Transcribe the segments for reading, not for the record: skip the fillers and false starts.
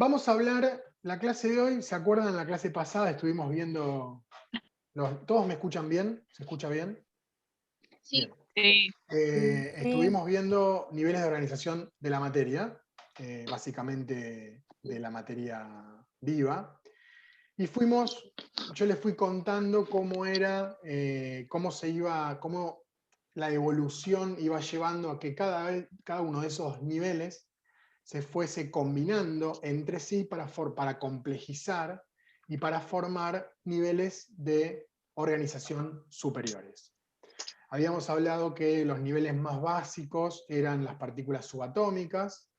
Vamos a hablar, la clase de hoy, ¿se acuerdan? La clase pasada estuvimos viendo, ¿todos me escuchan bien? ¿Se escucha bien? Bien. Sí, sí. Estuvimos viendo niveles de organización de la materia, básicamente de la materia viva, y yo les fui contando cómo era, cómo la evolución iba llevando a que cada uno de esos niveles se fuese combinando entre sí para complejizar y para formar niveles de organización superiores. Habíamos hablado que los niveles más básicos eran las partículas subatómicas,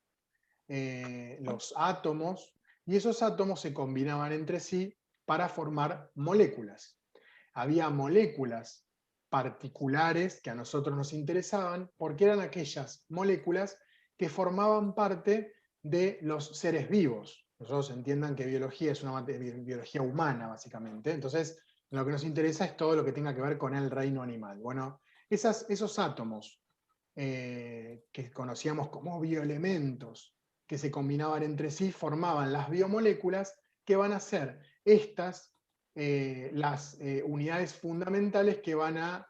los átomos, y esos átomos se combinaban entre sí para formar moléculas. Había moléculas particulares que a nosotros nos interesaban porque eran aquellas moléculas que formaban parte de los seres vivos. Nosotros entiendan que biología es una biología humana, básicamente. Entonces, lo que nos interesa es todo lo que tenga que ver con el reino animal. Bueno, esos átomos que conocíamos como bioelementos, que se combinaban entre sí, formaban las biomoléculas que van a ser estas las unidades fundamentales que van a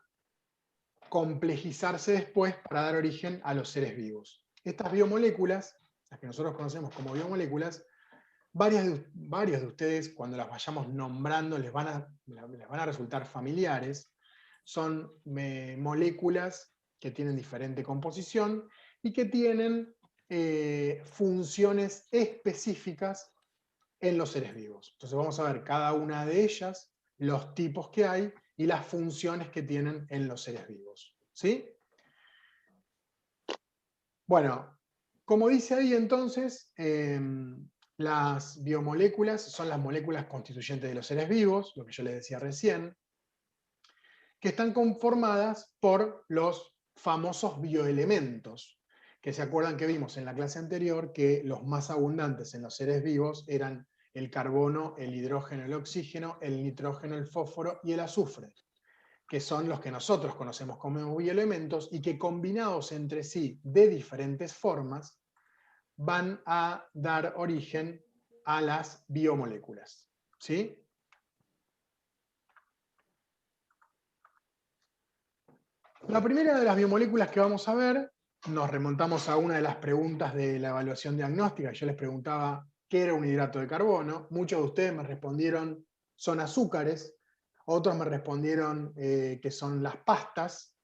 complejizarse después para dar origen a los seres vivos. Estas biomoléculas, las que nosotros conocemos como biomoléculas, varios de ustedes, cuando las vayamos nombrando, les van a resultar familiares. Son moléculas que tienen diferente composición y que tienen funciones específicas en los seres vivos. Entonces vamos a ver cada una de ellas, los tipos que hay y las funciones que tienen en los seres vivos. ¿Sí? Bueno, como dice ahí entonces, las biomoléculas son las moléculas constituyentes de los seres vivos, lo que yo les decía recién, que están conformadas por los famosos bioelementos, que se acuerdan que vimos en la clase anterior que los más abundantes en los seres vivos eran el carbono, el hidrógeno, el oxígeno, el nitrógeno, el fósforo y el azufre, que son los que nosotros conocemos como bioelementos y que combinados entre sí de diferentes formas van a dar origen a las biomoléculas. ¿Sí? La primera de las biomoléculas que vamos a ver, nos remontamos a una de las preguntas de la evaluación diagnóstica. Yo les preguntaba qué era un hidrato de carbono. Muchos de ustedes me respondieron son azúcares, otros me respondieron que son las pastas.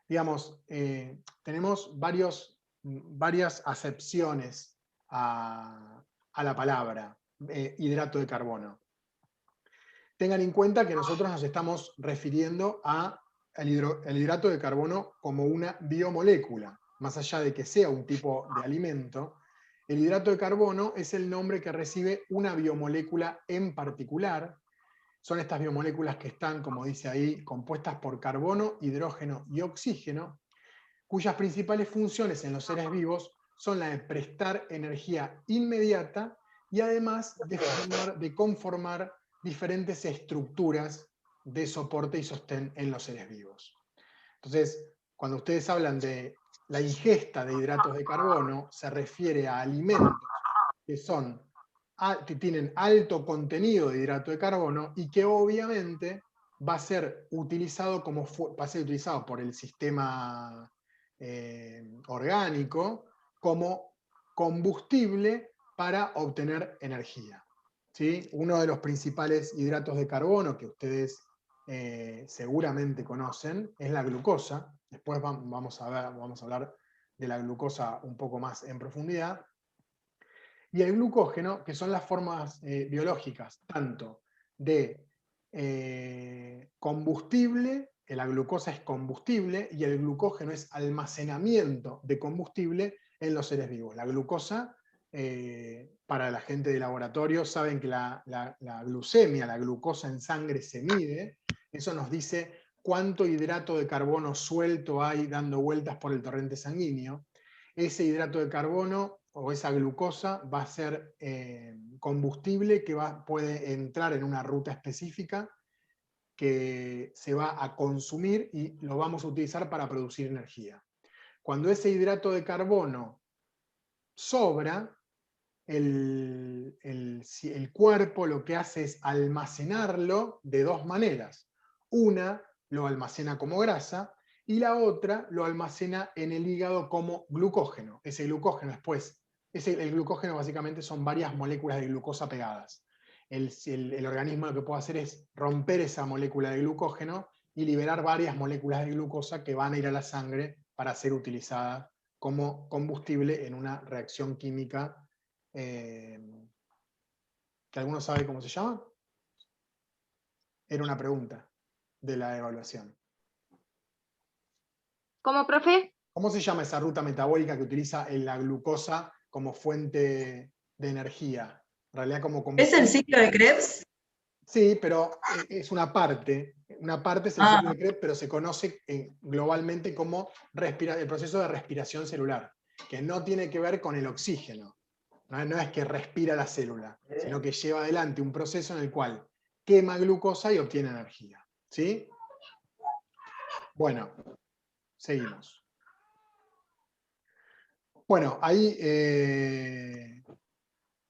Digamos, tenemos varias acepciones a la palabra hidrato de carbono. Tengan en cuenta que nosotros nos estamos refiriendo el hidrato de carbono como una biomolécula. Más allá de que sea un tipo de alimento, el hidrato de carbono es el nombre que recibe una biomolécula en particular. Son estas biomoléculas que están, como dice ahí, compuestas por carbono, hidrógeno y oxígeno, cuyas principales funciones en los seres vivos son la de prestar energía inmediata y además de conformar diferentes estructuras de soporte y sostén en los seres vivos. Entonces, cuando ustedes hablan de la ingesta de hidratos de carbono, se refiere a alimentos que que tienen alto contenido de hidrato de carbono y que obviamente va a ser utilizado por el sistema orgánico como combustible para obtener energía. ¿Sí? Uno de los principales hidratos de carbono que ustedes seguramente conocen es la glucosa. Después vamos a hablar de la glucosa un poco más en profundidad. Y el glucógeno, que son las formas biológicas tanto de combustible, que la glucosa es combustible, y el glucógeno es almacenamiento de combustible en los seres vivos. La glucosa, para la gente de laboratorio, saben que la glucemia, la glucosa en sangre se mide, eso nos dice cuánto hidrato de carbono suelto hay dando vueltas por el torrente sanguíneo. Ese hidrato de carbono o esa glucosa va a ser combustible que puede entrar en una ruta específica que se va a consumir y lo vamos a utilizar para producir energía. Cuando ese hidrato de carbono sobra, el cuerpo lo que hace es almacenarlo de dos maneras. Una lo almacena como grasa y la otra lo almacena en el hígado como glucógeno. Ese glucógeno después, el glucógeno básicamente son varias moléculas de glucosa pegadas. El organismo lo que puede hacer es romper esa molécula de glucógeno y liberar varias moléculas de glucosa que van a ir a la sangre para ser utilizadas como combustible en una reacción química que alguno sabe cómo se llama. Era una pregunta de la evaluación. ¿Cómo, profe? ¿Cómo se llama esa ruta metabólica que utiliza la glucosa como fuente de energía? En realidad como ¿Es combustible. el ciclo de Krebs? Sí, pero es una parte. Una parte es el ciclo de Krebs, pero se conoce globalmente como el proceso de respiración celular, que no tiene que ver con el oxígeno. No es que respira la célula, sino que lleva adelante un proceso en el cual quema glucosa y obtiene energía. ¿Sí? Bueno, seguimos. Bueno, ahí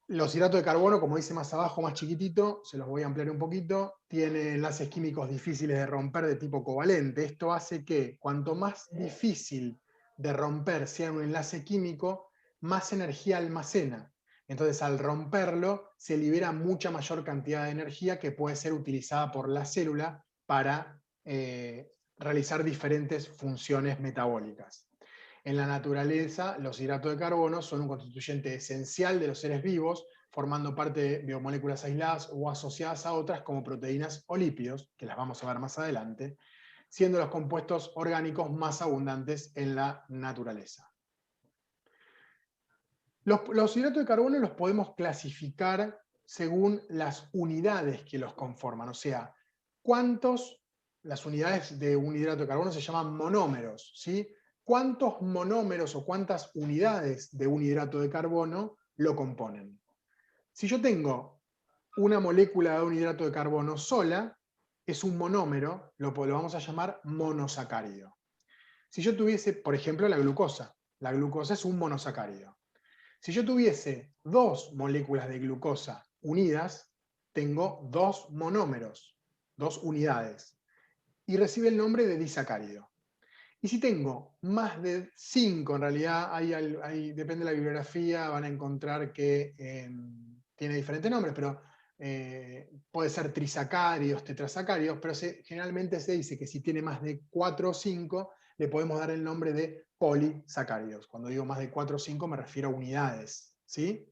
los hidratos de carbono, como dice más abajo, más chiquitito, se los voy a ampliar un poquito, tiene enlaces químicos difíciles de romper de tipo covalente. Esto hace que cuanto más difícil de romper sea un enlace químico, más energía almacena. Entonces, al romperlo, se libera mucha mayor cantidad de energía que puede ser utilizada por la célula para realizar diferentes funciones metabólicas. En la naturaleza, los hidratos de carbono son un constituyente esencial de los seres vivos, formando parte de biomoléculas aisladas o asociadas a otras como proteínas o lípidos, que las vamos a ver más adelante, siendo los compuestos orgánicos más abundantes en la naturaleza. Los hidratos de carbono los podemos clasificar según las unidades que los conforman, o sea, las unidades de un hidrato de carbono se llaman monómeros, ¿sí? ¿Cuántos monómeros o cuántas unidades de un hidrato de carbono lo componen? Si yo tengo una molécula de un hidrato de carbono sola, es un monómero, lo vamos a llamar monosacárido. Si yo tuviese, por ejemplo, la glucosa es un monosacárido. Si yo tuviese dos moléculas de glucosa unidas, tengo dos monómeros, dos unidades, y recibe el nombre de disacárido. Y si tengo más de 5, en realidad, depende de la bibliografía, van a encontrar que tiene diferentes nombres, pero puede ser trisacáridos, tetrasacáridos, pero generalmente se dice que si tiene más de 4 o 5, le podemos dar el nombre de polisacáridos. Cuando digo más de 4 o 5 me refiero a unidades, ¿sí?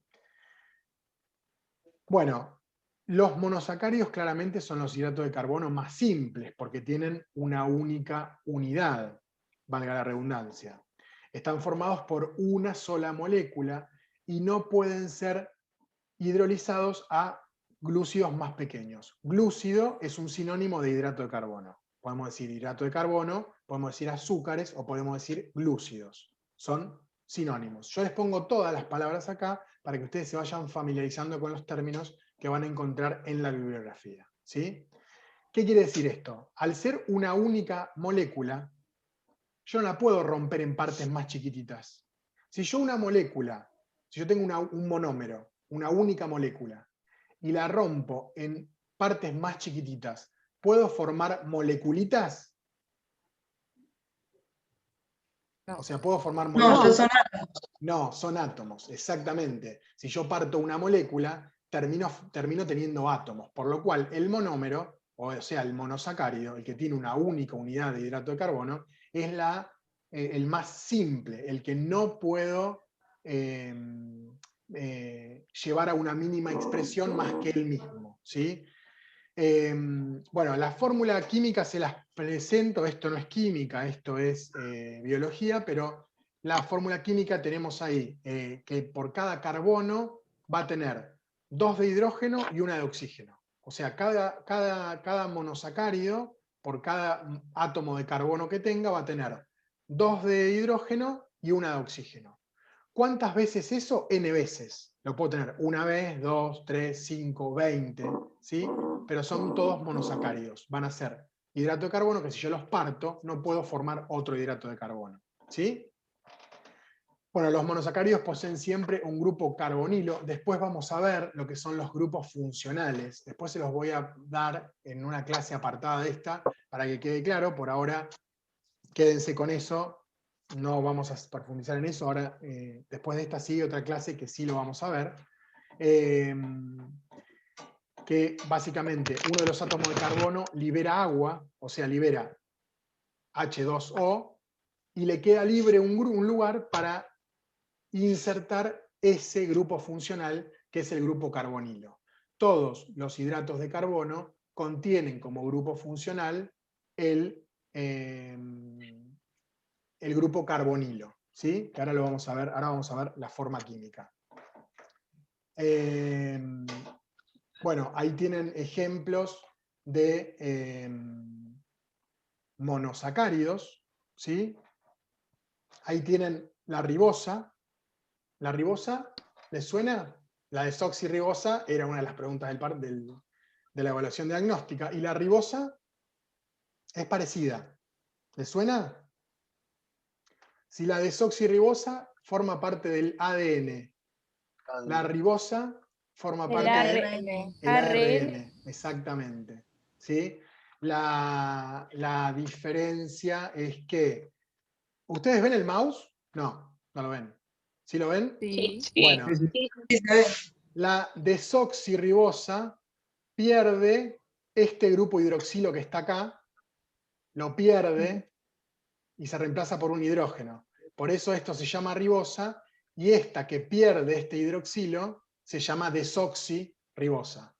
Bueno, los monosacáridos claramente son los hidratos de carbono más simples, porque tienen una única unidad, valga la redundancia. Están formados por una sola molécula y no pueden ser hidrolizados a glúcidos más pequeños. Glúcido es un sinónimo de hidrato de carbono. Podemos decir hidrato de carbono, podemos decir azúcares o podemos decir glúcidos. Son sinónimos. Yo les pongo todas las palabras acá para que ustedes se vayan familiarizando con los términos que van a encontrar en la bibliografía. ¿Sí? ¿Qué quiere decir esto? Al ser una única molécula, yo no la puedo romper en partes más chiquititas. Si yo tengo un monómero, una única molécula, y la rompo en partes más chiquititas, ¿puedo formar moleculitas? O sea, ¿puedo formar moléculas? No, son átomos. No, son átomos, exactamente. Si yo parto una molécula, termino teniendo átomos, por lo cual el monómero, o sea, el monosacárido, el que tiene una única unidad de hidrato de carbono, es el más simple, el que no puedo llevar a una mínima expresión más que él mismo, ¿sí? Bueno, la fórmula química se las presento, esto no es química, esto es biología, pero la fórmula química tenemos ahí que por cada carbono va a tener 2 de hidrógeno y 1 de oxígeno. O sea, cada monosacárido, por cada átomo de carbono que tenga, va a tener 2 de hidrógeno y 1 de oxígeno. ¿Cuántas veces eso? N veces. Lo puedo tener una vez, 2, 3, 5, 20, ¿sí? Pero son todos monosacáridos. Van a ser hidrato de carbono que si yo los parto, no puedo formar otro hidrato de carbono. ¿Sí? Bueno, los monosacáridos poseen siempre un grupo carbonilo. Después vamos a ver lo que son los grupos funcionales. Después se los voy a dar en una clase apartada de esta, para que quede claro. Por ahora, quédense con eso. No vamos a profundizar en eso. Ahora, después de esta sigue otra clase que sí lo vamos a ver. Que básicamente uno de los átomos de carbono libera agua, o sea, libera H2O, y le queda libre un lugar para insertar ese grupo funcional, que es el grupo carbonilo. Todos los hidratos de carbono contienen como grupo funcional el grupo carbonilo, ¿sí? Que ahora lo vamos a ver, ahora vamos a ver la forma química. Bueno, ahí tienen ejemplos de monosacáridos, ¿sí? Ahí tienen la ribosa. ¿La ribosa les suena? La desoxirribosa era una de las preguntas de la evaluación diagnóstica. ¿Y la ribosa? Es parecida. ¿Les suena? Si la desoxirribosa forma parte del ADN, la ribosa forma parte del ARN. Exactamente. ¿Sí? La diferencia es que... ¿Ustedes ven el mouse? No, no lo ven. ¿Sí lo ven? Sí. Bueno, la desoxirribosa pierde este grupo hidroxilo que está acá, lo pierde y se reemplaza por un hidrógeno. Por eso esto se llama ribosa, y esta que pierde este hidroxilo se llama desoxirribosa.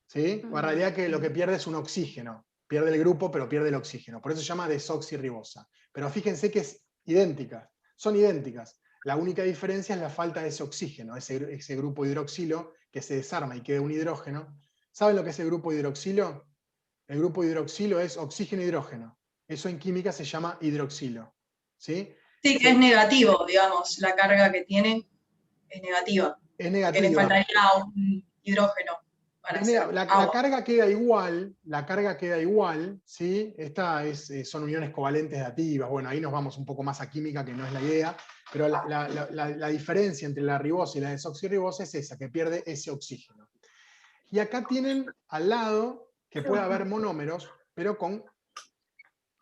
¿Sí? O en realidad que lo que pierde es un oxígeno. Pierde el grupo, pero pierde el oxígeno. Por eso se llama desoxirribosa. Pero fíjense que es idéntica. Son idénticas. La única diferencia es la falta de ese oxígeno, ese grupo hidroxilo que se desarma y queda un hidrógeno. ¿Saben lo que es el grupo hidroxilo? El grupo hidroxilo es oxígeno e hidrógeno. Eso en química se llama hidroxilo. ¿Sí? Sí, que es negativo, digamos, la carga que tiene es negativa. Es Porque le negativa. faltaría un hidrógeno para hacer La agua. carga queda igual, ¿sí? Son uniones covalentes dativas. Bueno, ahí nos vamos un poco más a química, que no es la idea, pero la diferencia entre la ribosa y la desoxirribosa es esa, que pierde ese oxígeno. Y acá tienen al lado que puede haber monómeros, pero con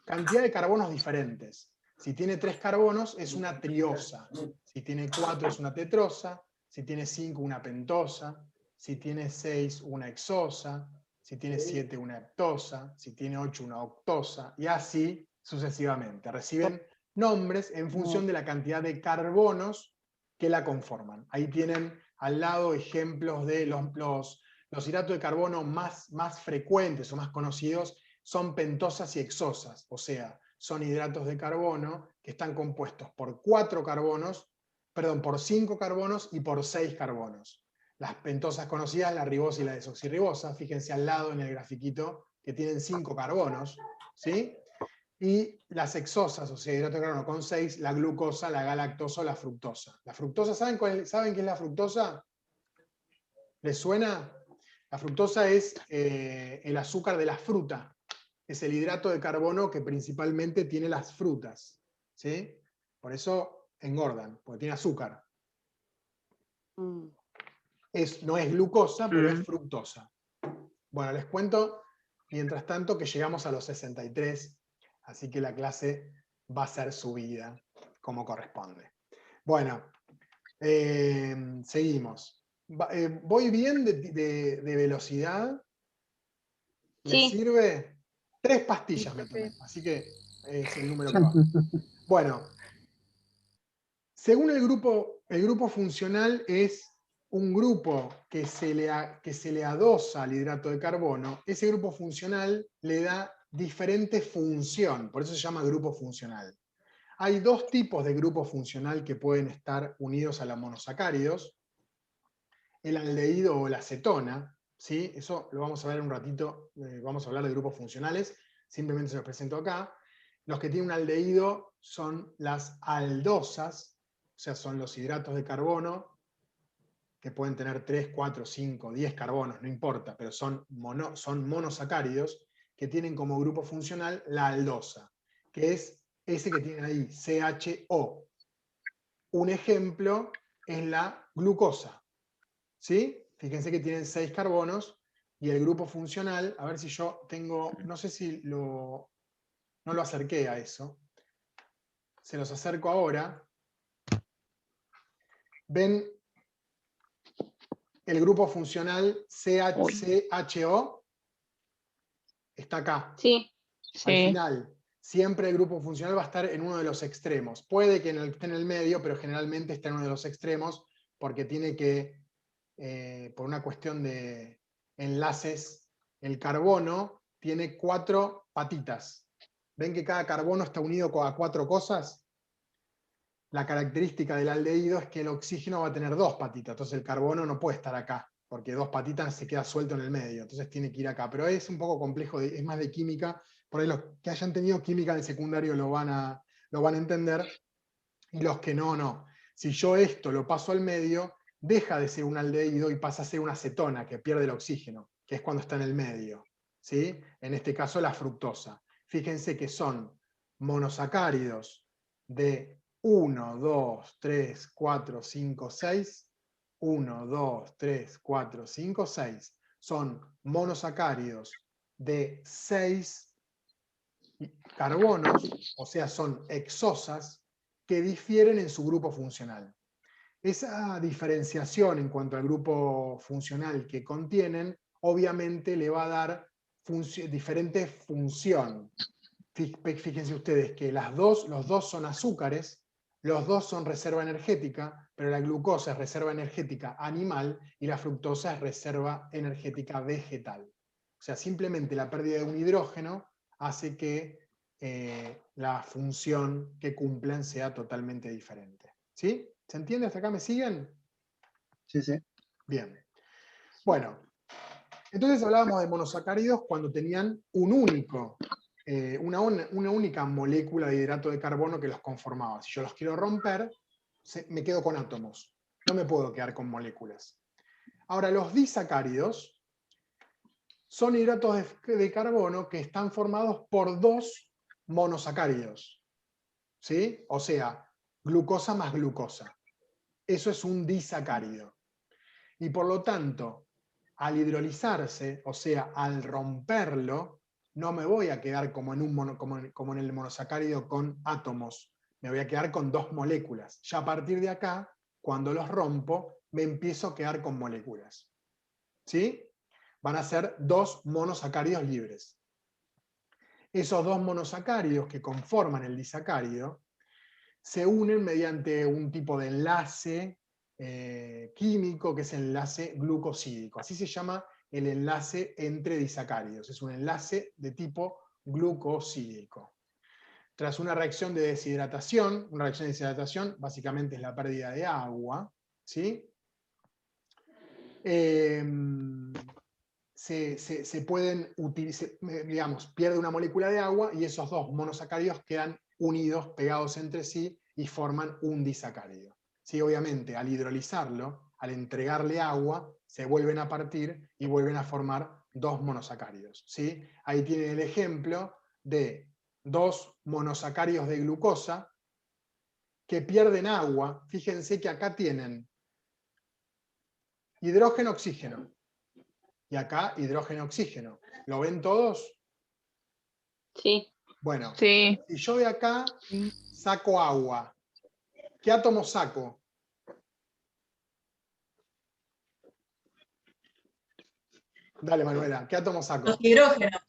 cantidad de carbonos diferentes. Si tiene 3 carbonos es una triosa, si tiene 4 es una tetrosa, si tiene 5 una pentosa, si tiene 6 una hexosa, si tiene 7 una heptosa, si tiene 8 una octosa, y así sucesivamente. Reciben nombres en función de la cantidad de carbonos que la conforman. Ahí tienen al lado ejemplos de los hidratos de carbono más frecuentes o más conocidos. Son pentosas y hexosas, o sea, son hidratos de carbono que están compuestos por 5 carbonos y por 6 carbonos. Las pentosas conocidas, la ribosa y la desoxirribosa, fíjense al lado en el grafiquito que tienen 5 carbonos, ¿sí? Y las hexosas, o sea, hidrato de carbono con 6, la glucosa, la galactosa o la fructosa. La fructosa, ¿saben qué es la fructosa? ¿Les suena? La fructosa es el azúcar de la fruta. Es el hidrato de carbono que principalmente tiene las frutas. ¿Sí? Por eso engordan, porque tiene azúcar. No es glucosa, pero es fructosa. Bueno, les cuento, mientras tanto, que llegamos a los 63, así que la clase va a ser subida como corresponde. Bueno, seguimos. ¿Voy bien de velocidad? ¿Les sirve? 3 pastillas me tomé, así que es el número que va. Bueno, según el grupo funcional es un grupo que se le adosa al hidrato de carbono. Ese grupo funcional le da diferente función, por eso se llama grupo funcional. Hay 2 tipos de grupo funcional que pueden estar unidos a los monosacáridos: el aldehído o la acetona, ¿sí? Eso lo vamos a ver un ratito, vamos a hablar de grupos funcionales, simplemente se los presento acá. Los que tienen un aldehído son las aldosas, o sea, son los hidratos de carbono, que pueden tener 3, 4, 5, 10 carbonos, no importa, pero son monosacáridos, que tienen como grupo funcional la aldosa, que es ese que tienen ahí, CHO. Un ejemplo es la glucosa. ¿Sí? Fíjense que tienen 6 carbonos y el grupo funcional, a ver si yo tengo, no sé si no lo acerqué a eso, se los acerco ahora. ¿Ven el grupo funcional CHO? Está acá. Sí. Al Sí. final, siempre el grupo funcional va a estar en uno de los extremos. Puede que esté en el medio, pero generalmente está en uno de los extremos porque tiene que, por una cuestión de enlaces, el carbono tiene 4 patitas. ¿Ven que cada carbono está unido a 4 cosas? La característica del aldehído es que el oxígeno va a tener 2 patitas, entonces el carbono no puede estar acá, porque 2 patitas se queda suelto en el medio, entonces tiene que ir acá. Pero es un poco complejo, es más de química, por ahí los que hayan tenido química en el secundario lo van a entender, y los que no, no. Si yo esto lo paso al medio, deja de ser un aldehído y pasa a ser una acetona, que pierde el oxígeno, que es cuando está en el medio. ¿Sí? En este caso la fructosa. Fíjense que son monosacáridos de 1, 2, 3, 4, 5, 6. 1, 2, 3, 4, 5, 6. Son monosacáridos de 6 carbonos, o sea, son hexosas, que difieren en su grupo funcional. Esa diferenciación en cuanto al grupo funcional que contienen, obviamente le va a dar diferente función. Fíjense ustedes que los dos son azúcares, los dos son reserva energética, pero la glucosa es reserva energética animal y la fructosa es reserva energética vegetal. O sea, simplemente la pérdida de un hidrógeno hace que la función que cumplan sea totalmente diferente. ¿Sí? ¿Se entiende? ¿Hasta acá me siguen? Sí, sí. Bien. Bueno, entonces hablábamos de monosacáridos cuando tenían un único, una única molécula de hidrato de carbono que los conformaba. Si yo los quiero romper, me quedo con átomos. No me puedo quedar con moléculas. Ahora, los disacáridos son hidratos de carbono que están formados por 2 monosacáridos. ¿Sí? O sea, glucosa más glucosa. Eso es un disacárido. Y por lo tanto, al hidrolizarse, o sea, al romperlo, no me voy a quedar como en el monosacárido con átomos. Me voy a quedar con 2 moléculas. Ya a partir de acá, cuando los rompo, me empiezo a quedar con moléculas. ¿Sí? Van a ser 2 monosacáridos libres. Esos 2 monosacáridos que conforman el disacárido se unen mediante un tipo de enlace químico, que es el enlace glucosídico. Así se llama el enlace entre disacáridos. Es un enlace de tipo glucosídico. Tras una reacción de deshidratación básicamente es la pérdida de agua, ¿sí? Se pueden utilizar, digamos, pierde una molécula de agua y esos 2 monosacáridos quedan unidos, pegados entre sí y forman un disacárido. Sí, obviamente, al hidrolizarlo, al entregarle agua, se vuelven a partir y vuelven a formar 2 monosacáridos. ¿Sí? Ahí tienen el ejemplo de 2 monosacáridos de glucosa que pierden agua. Fíjense que acá tienen hidrógeno-oxígeno. Y acá hidrógeno-oxígeno. ¿Lo ven todos? Sí. Bueno, Sí. si yo de acá saco agua, ¿qué átomos saco? Dale, Manuela, ¿qué átomos saco? Los hidrógenos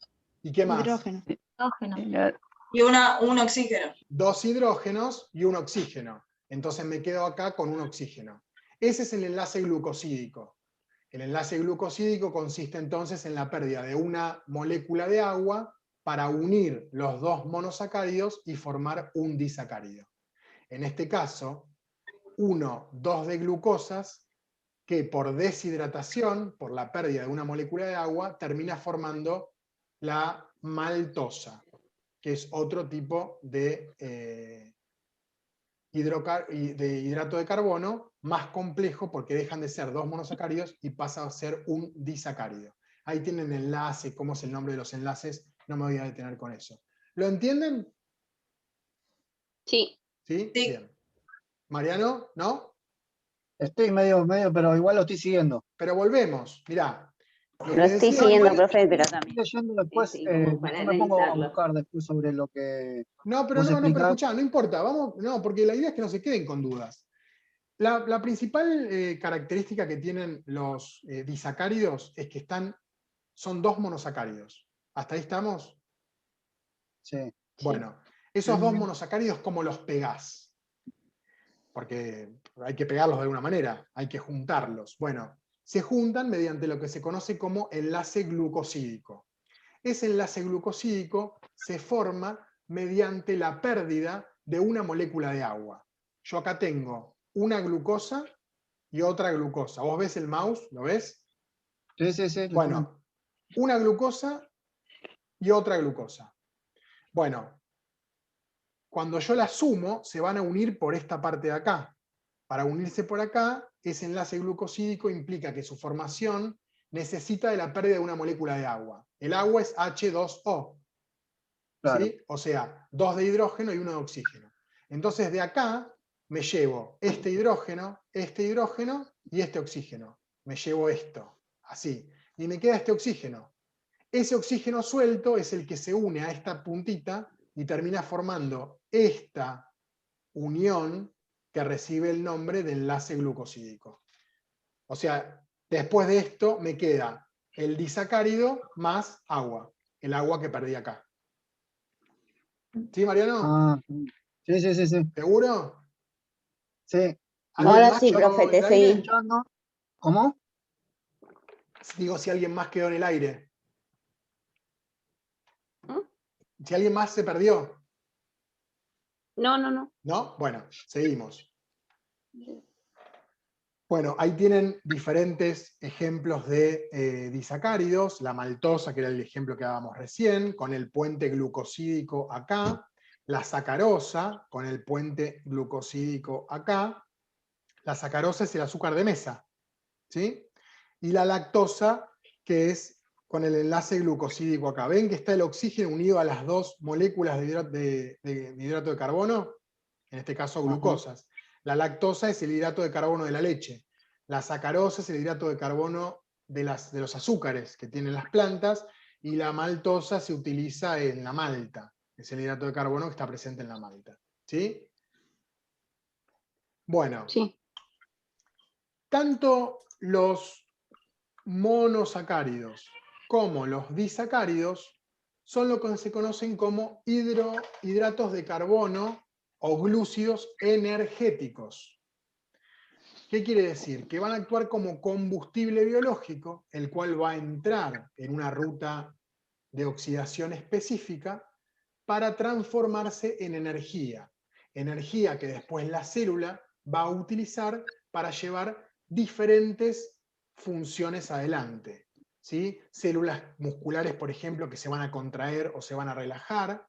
¿Y qué más? Hidrógeno. y un oxígeno. 2 hidrógenos y un oxígeno. Entonces me quedo acá con un oxígeno. Ese es el enlace glucosídico. El enlace glucosídico consiste entonces en la pérdida de una molécula de agua para unir los 2 monosacáridos y formar un disacárido. En este caso, 1, 2 de glucosas que por deshidratación, por la pérdida de una molécula de agua, termina formando la maltosa, que es otro tipo de hidrato de carbono más complejo porque dejan de ser 2 monosacáridos y pasa a ser un disacárido. Ahí tienen enlace, cómo es el nombre de los enlaces, no me voy a detener con eso. ¿Lo entienden? Sí. ¿Sí? Sí. Bien. Mariano, ¿no? Estoy medio, pero igual lo estoy siguiendo. Pero volvemos, mirá. Lo Lo que estoy decía, siguiendo, Igual profe, pero estoy también. leyendo después, Sí, como para después me pongo a analizarlo. buscar después sobre lo que no, pero vos no, pero explicás. escuchá, no importa, vamos, no, porque la idea es que no se queden con dudas. La principal característica que tienen los disacáridos es que son dos monosacáridos. ¿Hasta ahí estamos? Sí. Bueno, esos dos Mm. monosacáridos, ¿cómo los pegás? Porque hay que pegarlos de alguna manera, hay que juntarlos. Bueno, se juntan mediante lo que se conoce como enlace glucosídico. Ese enlace glucosídico se forma mediante la pérdida de una molécula de agua. Yo acá tengo una glucosa y otra glucosa. ¿Vos ves el mouse? ¿Lo ves? Sí, lo estoy viendo. Bueno, una glucosa y otra glucosa. Bueno, cuando yo las sumo, se van a unir por esta parte de acá. Para unirse por acá, ese enlace glucosídico implica que su formación necesita de la pérdida de una molécula de agua. El agua es H2O. Claro. ¿Sí? O sea, 2 de hidrógeno y 1 de oxígeno. Entonces de acá me llevo este hidrógeno y este oxígeno. Me llevo esto, así. Y me queda este oxígeno. Ese oxígeno suelto es el que se une a esta puntita y termina formando esta unión que recibe el nombre de enlace glucosídico. O sea, después de esto me queda el disacárido más agua, el agua que perdí acá. ¿Sí, Mariano? Ah, sí. ¿Seguro? Sí. ¿Alguien Ahora más sí, quedó profe, en el te Estoy aire? seguí. escuchando. ¿Cómo? Digo, si alguien más quedó en el aire. ¿Mm? Si alguien más se perdió. No. ¿No? Bueno, seguimos. Bueno, ahí tienen diferentes ejemplos de disacáridos. La maltosa, que era el ejemplo que dábamos recién, con el puente glucosídico acá. La sacarosa, con el puente glucosídico acá. La sacarosa es el azúcar de mesa, ¿sí? Y la lactosa, que es con el enlace glucosídico acá. ¿Ven que está el oxígeno unido a las dos moléculas de hidrato de carbono? En este caso, glucosas. La lactosa es el hidrato de carbono de la leche. La sacarosa es el hidrato de carbono de los azúcares que tienen las plantas. Y la maltosa se utiliza en la malta. Es el hidrato de carbono que está presente en la malta. ¿Sí? Bueno, Sí. tanto los monosacáridos como los disacáridos son lo que se conocen como hidratos de carbono o glúcidos energéticos. ¿Qué quiere decir? Que van a actuar como combustible biológico, el cual va a entrar en una ruta de oxidación específica para transformarse en energía. Energía que después la célula va a utilizar para llevar diferentes funciones adelante. ¿Sí? Células musculares, por ejemplo, que se van a contraer o se van a relajar,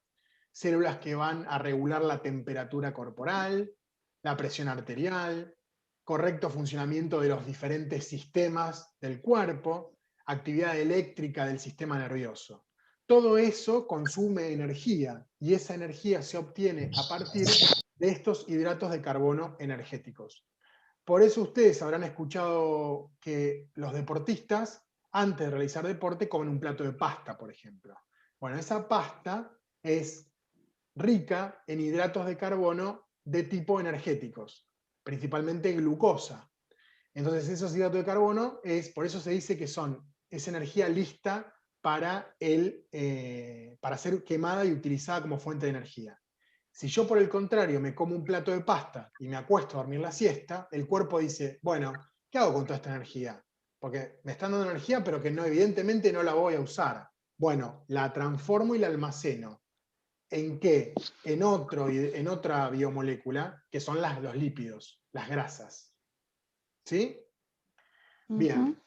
células que van a regular la temperatura corporal, la presión arterial, correcto funcionamiento de los diferentes sistemas del cuerpo, actividad eléctrica del sistema nervioso. Todo eso consume energía y esa energía se obtiene a partir de estos hidratos de carbono energéticos. Por eso ustedes habrán escuchado que los deportistas, antes de realizar deporte, comen un plato de pasta, por ejemplo. Bueno, esa pasta es rica en hidratos de carbono de tipo energéticos, principalmente glucosa. Entonces esos hidratos de carbono, por eso se dice que es energía lista para ser quemada y utilizada como fuente de energía. Si yo por el contrario me como un plato de pasta y me acuesto a dormir la siesta, el cuerpo dice, bueno, ¿qué hago con toda esta energía? Porque me están dando energía, pero que no, evidentemente no la voy a usar. Bueno, la transformo y la almaceno. ¿En qué? En otra biomolécula, que son los lípidos, las grasas. ¿Sí? Bien.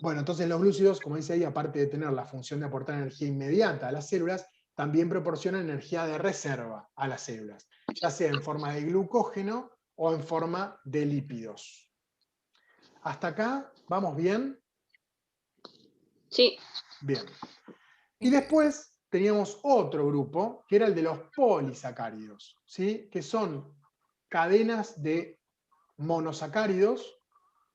Bueno, entonces los glúcidos, como dice ahí, aparte de tener la función de aportar energía inmediata a las células, también proporcionan energía de reserva a las células, ya sea en forma de glucógeno o en forma de lípidos. ¿Hasta acá vamos bien? Sí. Bien. Y después teníamos otro grupo, que era el de los polisacáridos, ¿sí? Que son cadenas de monosacáridos,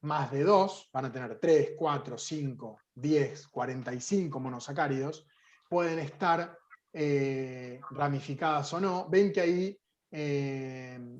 más de 2, van a tener 3, 4, 5, 10, 45 monosacáridos, pueden estar ramificadas o no. Ven que ahí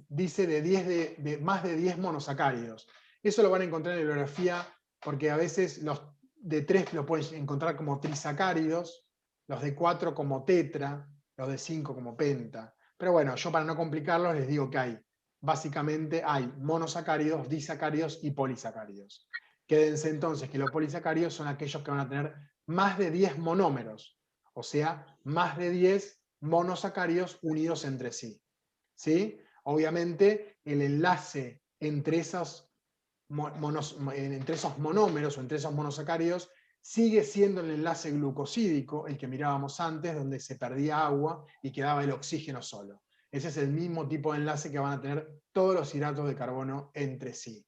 dice de más de 10 monosacáridos. Eso lo van a encontrar en la bibliografía, porque a veces los de 3 lo pueden encontrar como trisacáridos, los de 4 como tetra, los de 5 como penta. Pero bueno, yo para no complicarlos les digo que básicamente hay monosacáridos, disacáridos y polisacáridos. Quédense entonces que los polisacáridos son aquellos que van a tener más de 10 monómeros, o sea, más de 10 monosacáridos unidos entre sí. ¿Sí? Obviamente el enlace entre esos monómeros o entre esos monosacáridos sigue siendo el enlace glucosídico, el que mirábamos antes, donde se perdía agua y quedaba el oxígeno solo. Ese es el mismo tipo de enlace que van a tener todos los hidratos de carbono entre sí.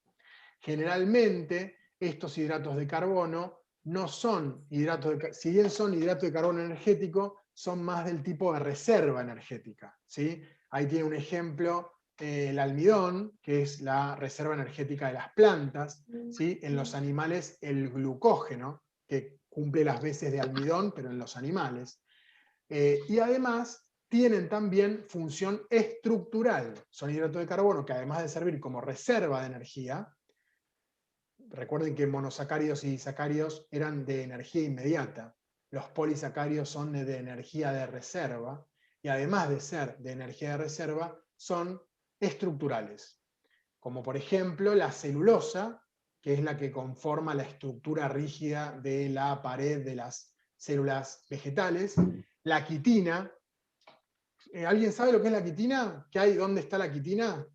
Generalmente, estos hidratos de carbono no son hidratos de, si bien son hidratos de carbono energético, son más del tipo de reserva energética, ¿sí? Ahí tiene un ejemplo, el almidón, que es la reserva energética de las plantas, ¿sí? En los animales el glucógeno, que cumple las veces de almidón, pero en los animales. Y además tienen también función estructural. Son hidratos de carbono que además de servir como reserva de energía, recuerden que monosacáridos y disacáridos eran de energía inmediata. Los polisacáridos son de energía de reserva, y además de ser de energía de reserva, son estructurales. Como por ejemplo la celulosa, que es la que conforma la estructura rígida de la pared de las células vegetales. La quitina. ¿Alguien sabe lo que es la quitina? ¿Qué hay? ¿Dónde está la quitina?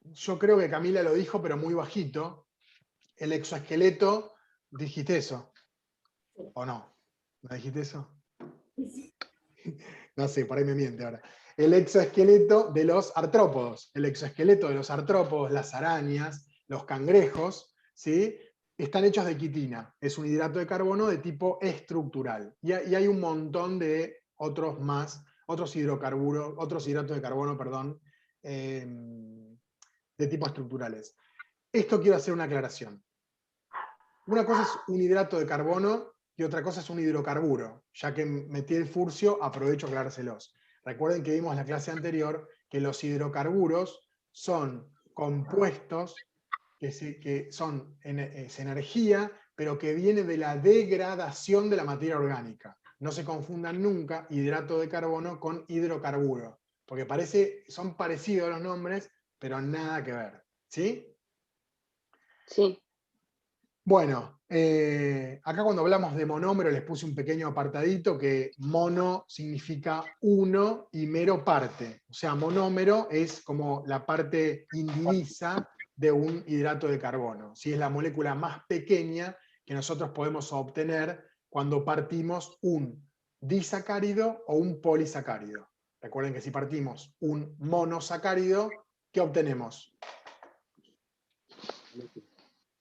Yo creo que Camila lo dijo, pero muy bajito. El exoesqueleto, ¿dijiste eso? ¿O no? ¿No dijiste eso? No sé, por ahí me miente ahora. El exoesqueleto de los artrópodos. El exoesqueleto de los artrópodos, las arañas, los cangrejos, ¿sí? Están hechos de quitina. Es un hidrato de carbono de tipo estructural. Y hay un montón de otros más, otros hidrocarburos, otros hidratos de carbono, perdón, de tipo estructurales. Esto quiero hacer una aclaración. Una cosa es un hidrato de carbono y otra cosa es un hidrocarburo. Ya que metí el furcio, aprovecho a aclarárselos. Recuerden que vimos en la clase anterior que los hidrocarburos son compuestos que son es energía, pero que viene de la degradación de la materia orgánica. No se confundan nunca hidrato de carbono con hidrocarburo, porque son parecidos los nombres, pero nada que ver. ¿Sí? Sí. Bueno, acá cuando hablamos de monómero les puse un pequeño apartadito que mono significa uno y mero parte. O sea, monómero es como la parte indivisa de un hidrato de carbono. ¿Sí? Es la molécula más pequeña que nosotros podemos obtener cuando partimos un disacárido o un polisacárido. Recuerden que si partimos un monosacárido, ¿qué obtenemos?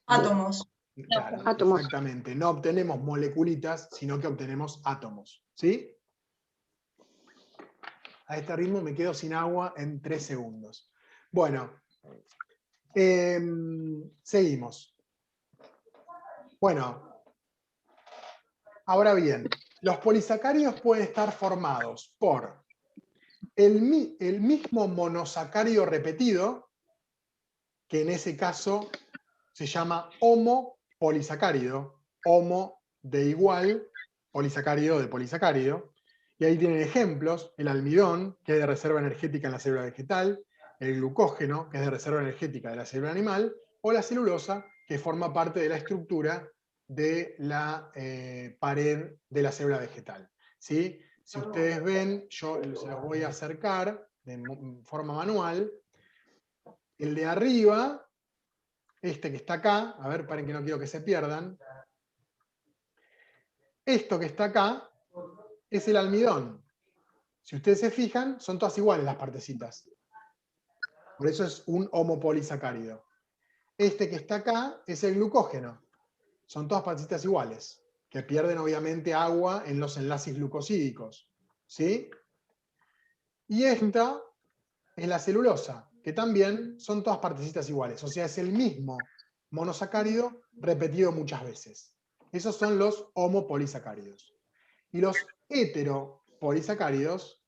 Átomos. Claro, Átomos. exactamente. No obtenemos moleculitas, sino que obtenemos átomos. ¿Sí? A este ritmo me quedo sin agua en 3 segundos. Bueno, seguimos. Bueno, ahora bien, los polisacáridos pueden estar formados por el mismo monosacárido repetido, que en ese caso se llama homopolisacárido, homo de igual, polisacárido de polisacárido. Y ahí tienen ejemplos: el almidón, que es de reserva energética en la célula vegetal, el glucógeno, que es de reserva energética de la célula animal, o la celulosa, que forma parte de la estructura de la pared de la célula vegetal. ¿Sí? Si ustedes ven, yo se los voy a acercar de forma manual. El de arriba, este que está acá, a ver, paren que no quiero que se pierdan. Esto que está acá es el almidón. Si ustedes se fijan, son todas iguales las partecitas. Por eso es un homopolisacárido. Este que está acá es el glucógeno. Son todas partecitas iguales, que pierden obviamente agua en los enlaces glucosídicos. ¿Sí? Y esta es la celulosa, que también son todas partecitas iguales. O sea, es el mismo monosacárido repetido muchas veces. Esos son los homopolisacáridos. Y los heteropolisacáridos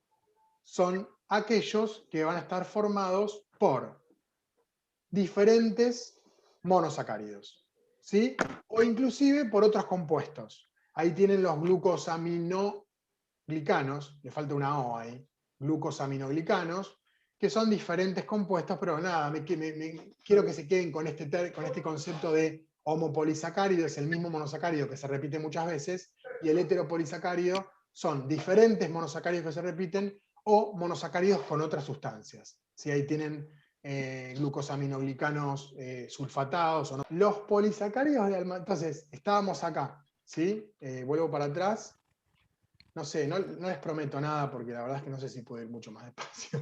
son aquellos que van a estar formados por diferentes monosacáridos, ¿sí? O inclusive por otros compuestos. Ahí tienen los glucosaminoglicanos, le falta una O ahí, glucosaminoglicanos, que son diferentes compuestos, pero nada, quiero que se queden con este concepto de homopolisacárido, es el mismo monosacárido que se repite muchas veces, y el heteropolisacárido son diferentes monosacáridos que se repiten o monosacáridos con otras sustancias. ¿Sí? Ahí tienen glucosaminoglicanos sulfatados. O no. Los polisacáridos de entonces, estábamos acá, ¿sí? Vuelvo para atrás. No sé, no les prometo nada porque la verdad es que no sé si puedo ir mucho más despacio.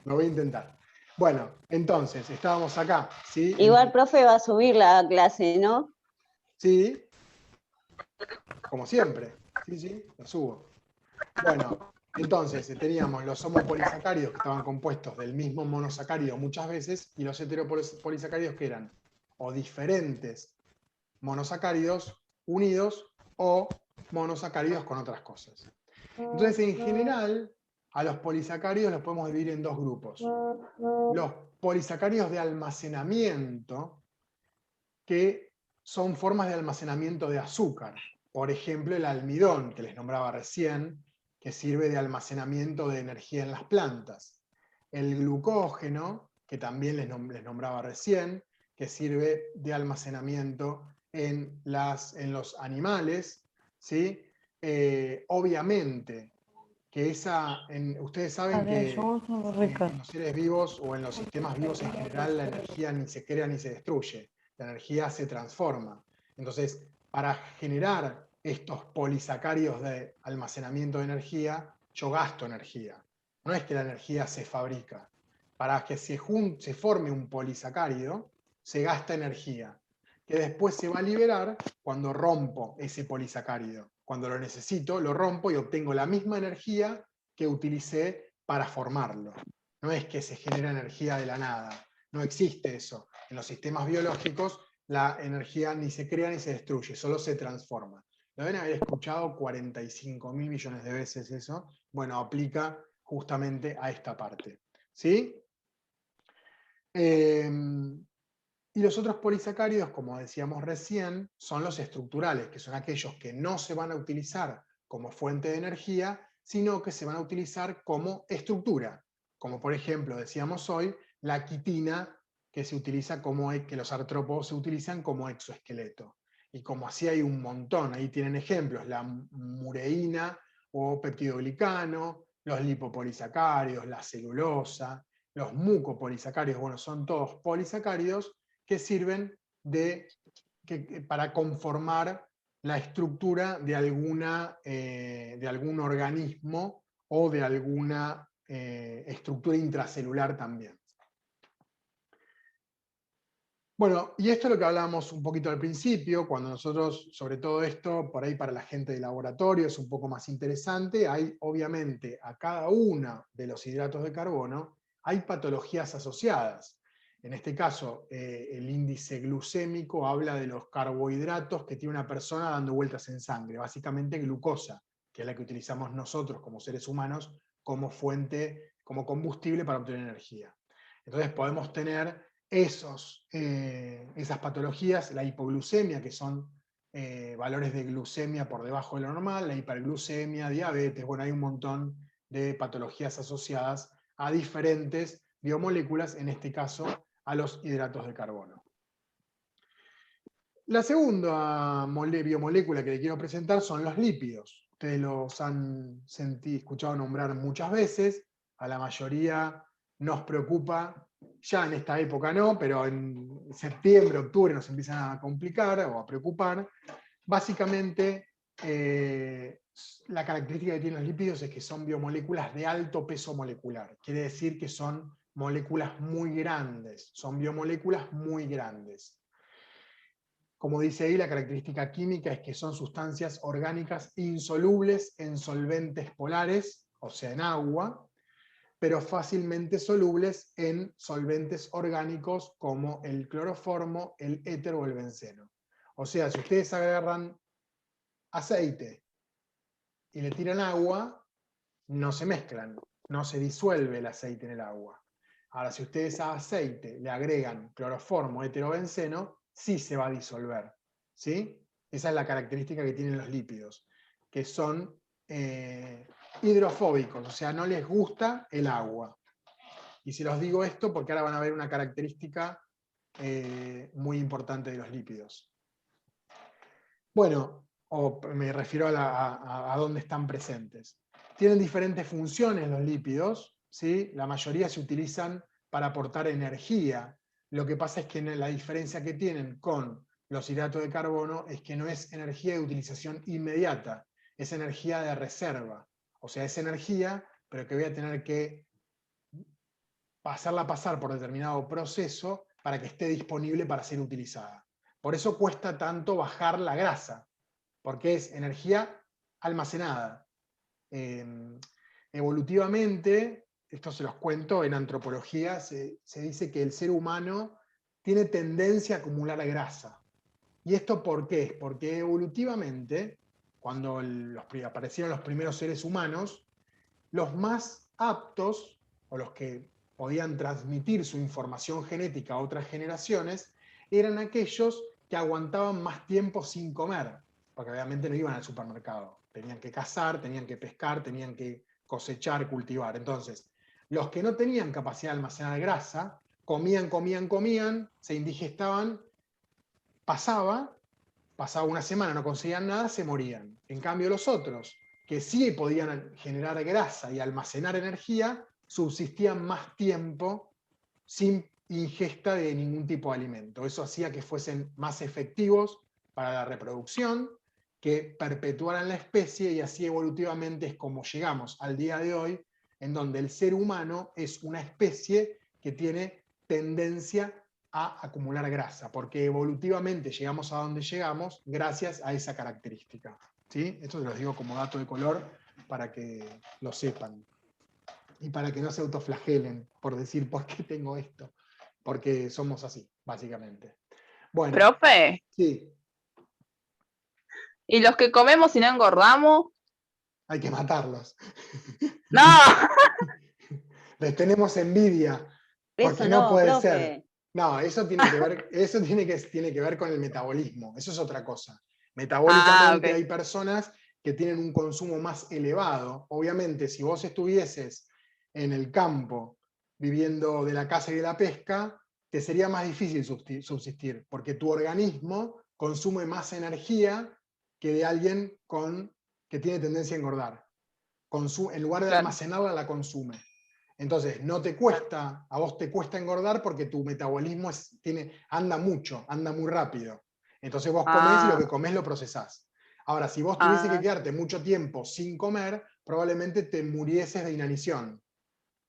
Lo voy a intentar. Bueno, entonces, estábamos acá, ¿sí? Igual, profe, va a subir la clase, ¿no? Sí, como siempre. Sí, lo subo. Bueno, entonces teníamos los homopolisacáridos que estaban compuestos del mismo monosacárido muchas veces y los heteropolisacáridos que eran o diferentes monosacáridos unidos o monosacáridos con otras cosas. Entonces, en general, a los polisacáridos los podemos dividir en dos grupos. Los polisacáridos de almacenamiento, que son formas de almacenamiento de azúcar. Por ejemplo, el almidón, que les nombraba recién, que sirve de almacenamiento de energía en las plantas. El glucógeno, que también les nombraba recién, que sirve de almacenamiento en los animales, ¿sí? Obviamente, que ustedes saben que en los seres vivos o en los sistemas vivos en general la energía ni se crea ni se destruye, la energía se transforma. Entonces, para generar estos polisacáridos de almacenamiento de energía, yo gasto energía. No es que la energía se fabrica. Para que se forme un polisacárido, se gasta energía, que después se va a liberar cuando rompo ese polisacárido. Cuando lo necesito, lo rompo y obtengo la misma energía que utilicé para formarlo. No es que se genera energía de la nada. No existe eso. En los sistemas biológicos, la energía ni se crea ni se destruye, solo se transforma. Lo deben haber escuchado 45.000 millones de veces eso. Bueno, aplica justamente a esta parte. ¿Sí? Y los otros polisacáridos, como decíamos recién, son los estructurales, que son aquellos que no se van a utilizar como fuente de energía, sino que se van a utilizar como estructura. Como por ejemplo, decíamos hoy, la quitina, que se utiliza que los artrópodos se utilizan como exoesqueleto. Y como así hay un montón, ahí tienen ejemplos, la mureína o peptidoglicano, los lipopolisacáridos, la celulosa, los mucopolisacáridos, bueno, son todos polisacáridos que sirven para conformar la estructura de algún organismo o de alguna estructura intracelular también. Bueno, y esto es lo que hablábamos un poquito al principio, cuando nosotros, sobre todo esto, por ahí para la gente de laboratorio es un poco más interesante, hay obviamente a cada uno de los hidratos de carbono, hay patologías asociadas. En este caso, el índice glucémico habla de los carbohidratos que tiene una persona dando vueltas en sangre, básicamente glucosa, que es la que utilizamos nosotros como seres humanos como fuente, como combustible para obtener energía. Entonces podemos tener esas patologías, la hipoglucemia, que son valores de glucemia por debajo de lo normal, la hiperglucemia, diabetes, bueno, hay un montón de patologías asociadas a diferentes biomoléculas, en este caso a los hidratos de carbono. La segunda biomolécula que le quiero presentar son los lípidos. Ustedes los han escuchado nombrar muchas veces, a la mayoría nos preocupa, ya en esta época no, pero en septiembre, octubre nos empiezan a complicar o a preocupar. Básicamente, la característica que tienen los lípidos es que son biomoléculas de alto peso molecular. Quiere decir que son moléculas muy grandes, son biomoléculas muy grandes. Como dice ahí, la característica química es que son sustancias orgánicas insolubles en solventes polares, o sea, en agua, pero fácilmente solubles en solventes orgánicos como el cloroformo, el éter o el benceno. O sea, si ustedes agarran aceite y le tiran agua, no se mezclan, no se disuelve el aceite en el agua. Ahora, si ustedes a aceite le agregan cloroformo, éter o benceno, sí se va a disolver, ¿sí? Esa es la característica que tienen los lípidos, que son hidrofóbicos, o sea, no les gusta el agua. Y se los digo esto porque ahora van a ver una característica muy importante de los lípidos. Bueno, me refiero a dónde están presentes. Tienen diferentes funciones los lípidos, ¿sí? La mayoría se utilizan para aportar energía. Lo que pasa es que la diferencia que tienen con los hidratos de carbono es que no es energía de utilización inmediata, es energía de reserva. O sea, es energía, pero que voy a tener que hacerla pasar por determinado proceso para que esté disponible para ser utilizada. Por eso cuesta tanto bajar la grasa, porque es energía almacenada. Evolutivamente, esto se los cuento, en antropología se dice que el ser humano tiene tendencia a acumular grasa. ¿Y esto por qué? Porque evolutivamente, cuando aparecieron los primeros seres humanos, los más aptos, o los que podían transmitir su información genética a otras generaciones, eran aquellos que aguantaban más tiempo sin comer, porque obviamente no iban al supermercado, tenían que cazar, tenían que pescar, tenían que cosechar, cultivar. Entonces, los que no tenían capacidad de almacenar grasa, comían, se indigestaban, pasaba una semana, no conseguían nada, se morían. En cambio los otros, que sí podían generar grasa y almacenar energía, subsistían más tiempo sin ingesta de ningún tipo de alimento. Eso hacía que fuesen más efectivos para la reproducción, que perpetuaran la especie, y así evolutivamente es como llegamos al día de hoy, en donde el ser humano es una especie que tiene tendencia a acumular grasa, porque evolutivamente llegamos a donde llegamos gracias a esa característica. ¿Sí? Esto se los digo como dato de color para que lo sepan. Y para que no se autoflagelen por decir, ¿por qué tengo esto? Porque somos así, básicamente. Bueno. Profe. Sí. ¿Y los que comemos y no engordamos? Hay que matarlos. ¡No! Les tenemos envidia. Porque Eso no puede profe. ser. No, eso tiene que ver con el metabolismo. Eso es otra cosa. Metabólicamente hay personas que tienen un consumo más elevado. Obviamente, si vos estuvieses en el campo viviendo de la caza y de la pesca, te sería más difícil subsistir, porque tu organismo consume más energía que de alguien que tiene tendencia a engordar. En lugar de almacenarla, la consume. Entonces, a vos te cuesta engordar porque tu metabolismo anda mucho, anda muy rápido. Entonces vos comés y lo que comés lo procesás. Ahora, si vos tuvieses que quedarte mucho tiempo sin comer, probablemente te murieses de inanición.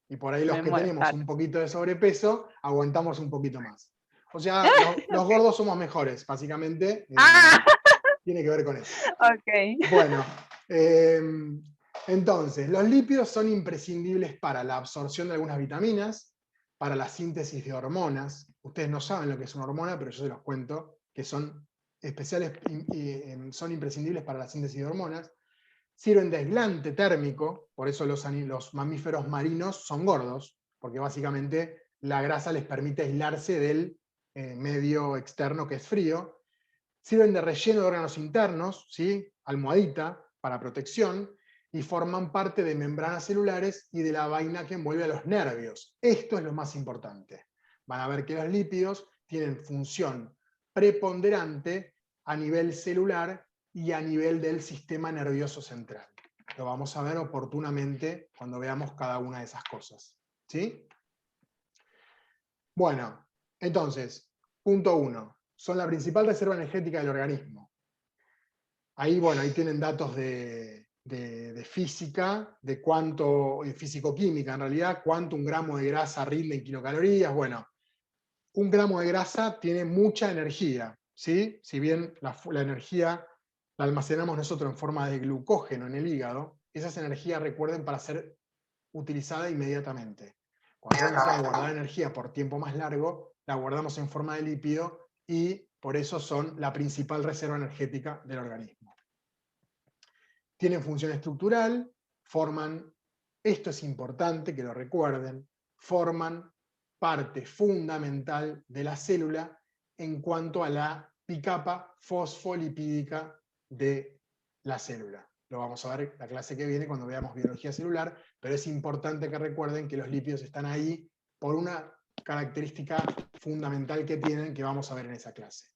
Y por ahí los que tenemos un poquito de sobrepeso, aguantamos un poquito más. O sea, los gordos somos mejores, básicamente. Tiene que ver con eso. Okay. Bueno, entonces, los lípidos son imprescindibles para la absorción de algunas vitaminas, para la síntesis de hormonas. Ustedes no saben lo que es una hormona, pero yo se los cuento, que son son imprescindibles para la síntesis de hormonas. Sirven de aislante térmico, por eso los mamíferos marinos son gordos, porque básicamente la grasa les permite aislarse del medio externo que es frío. Sirven de relleno de órganos internos, ¿sí? Almohadita, para protección, y forman parte de membranas celulares y de la vaina que envuelve a los nervios. Esto es lo más importante. Van a ver que los lípidos tienen función preponderante a nivel celular y a nivel del sistema nervioso central. Lo vamos a ver oportunamente cuando veamos cada una de esas cosas. ¿Sí? Bueno, entonces, punto 1. Son la principal reserva energética del organismo. Ahí tienen datos de física, de cuánto, físico-química en realidad, cuánto un gramo de grasa rinde en kilocalorías. Bueno, un gramo de grasa tiene mucha energía, ¿sí? Si bien la energía la almacenamos nosotros en forma de glucógeno en el hígado, esa es energía, recuerden, para ser utilizada inmediatamente. Cuando vamos a guardar energía por tiempo más largo, la guardamos en forma de lípido y por eso son la principal reserva energética del organismo. Tienen función estructural, forman, esto es importante que lo recuerden, forman parte fundamental de la célula en cuanto a la bicapa fosfolipídica de la célula. Lo vamos a ver la clase que viene cuando veamos biología celular, pero es importante que recuerden que los lípidos están ahí por una característica fundamental que tienen, que vamos a ver en esa clase.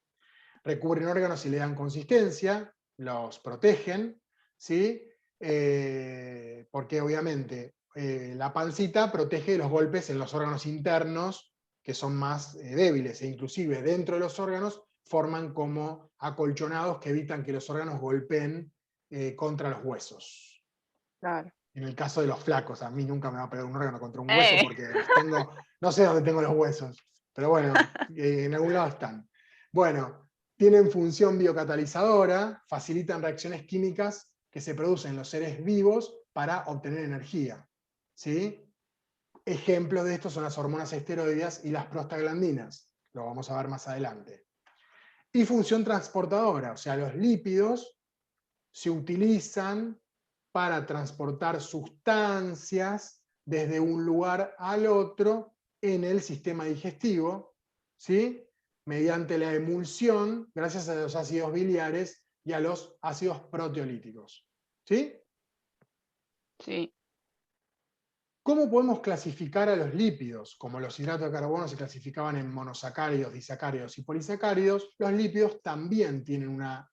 Recubren órganos y le dan consistencia, los protegen, ¿sí? Porque obviamente la pancita protege los golpes en los órganos internos, que son más débiles, e inclusive dentro de los órganos forman como acolchonados que evitan que los órganos golpeen contra los huesos. Claro. En el caso de los flacos, a mí nunca me va a pegar un órgano contra un hueso porque tengo, no sé dónde tengo los huesos, pero bueno, en algún lado están. Bueno, tienen función biocatalizadora, facilitan reacciones químicas que se producen en los seres vivos para obtener energía, ¿sí? Ejemplos de esto son las hormonas esteroideas y las prostaglandinas, lo vamos a ver más adelante. Y función transportadora, o sea, los lípidos se utilizan para transportar sustancias desde un lugar al otro en el sistema digestivo, ¿sí? Mediante la emulsión, gracias a los ácidos biliares y a los ácidos proteolíticos. ¿Sí? Sí. ¿Cómo podemos clasificar a los lípidos? Como los hidratos de carbono se clasificaban en monosacáridos, disacáridos y polisacáridos, los lípidos también tienen una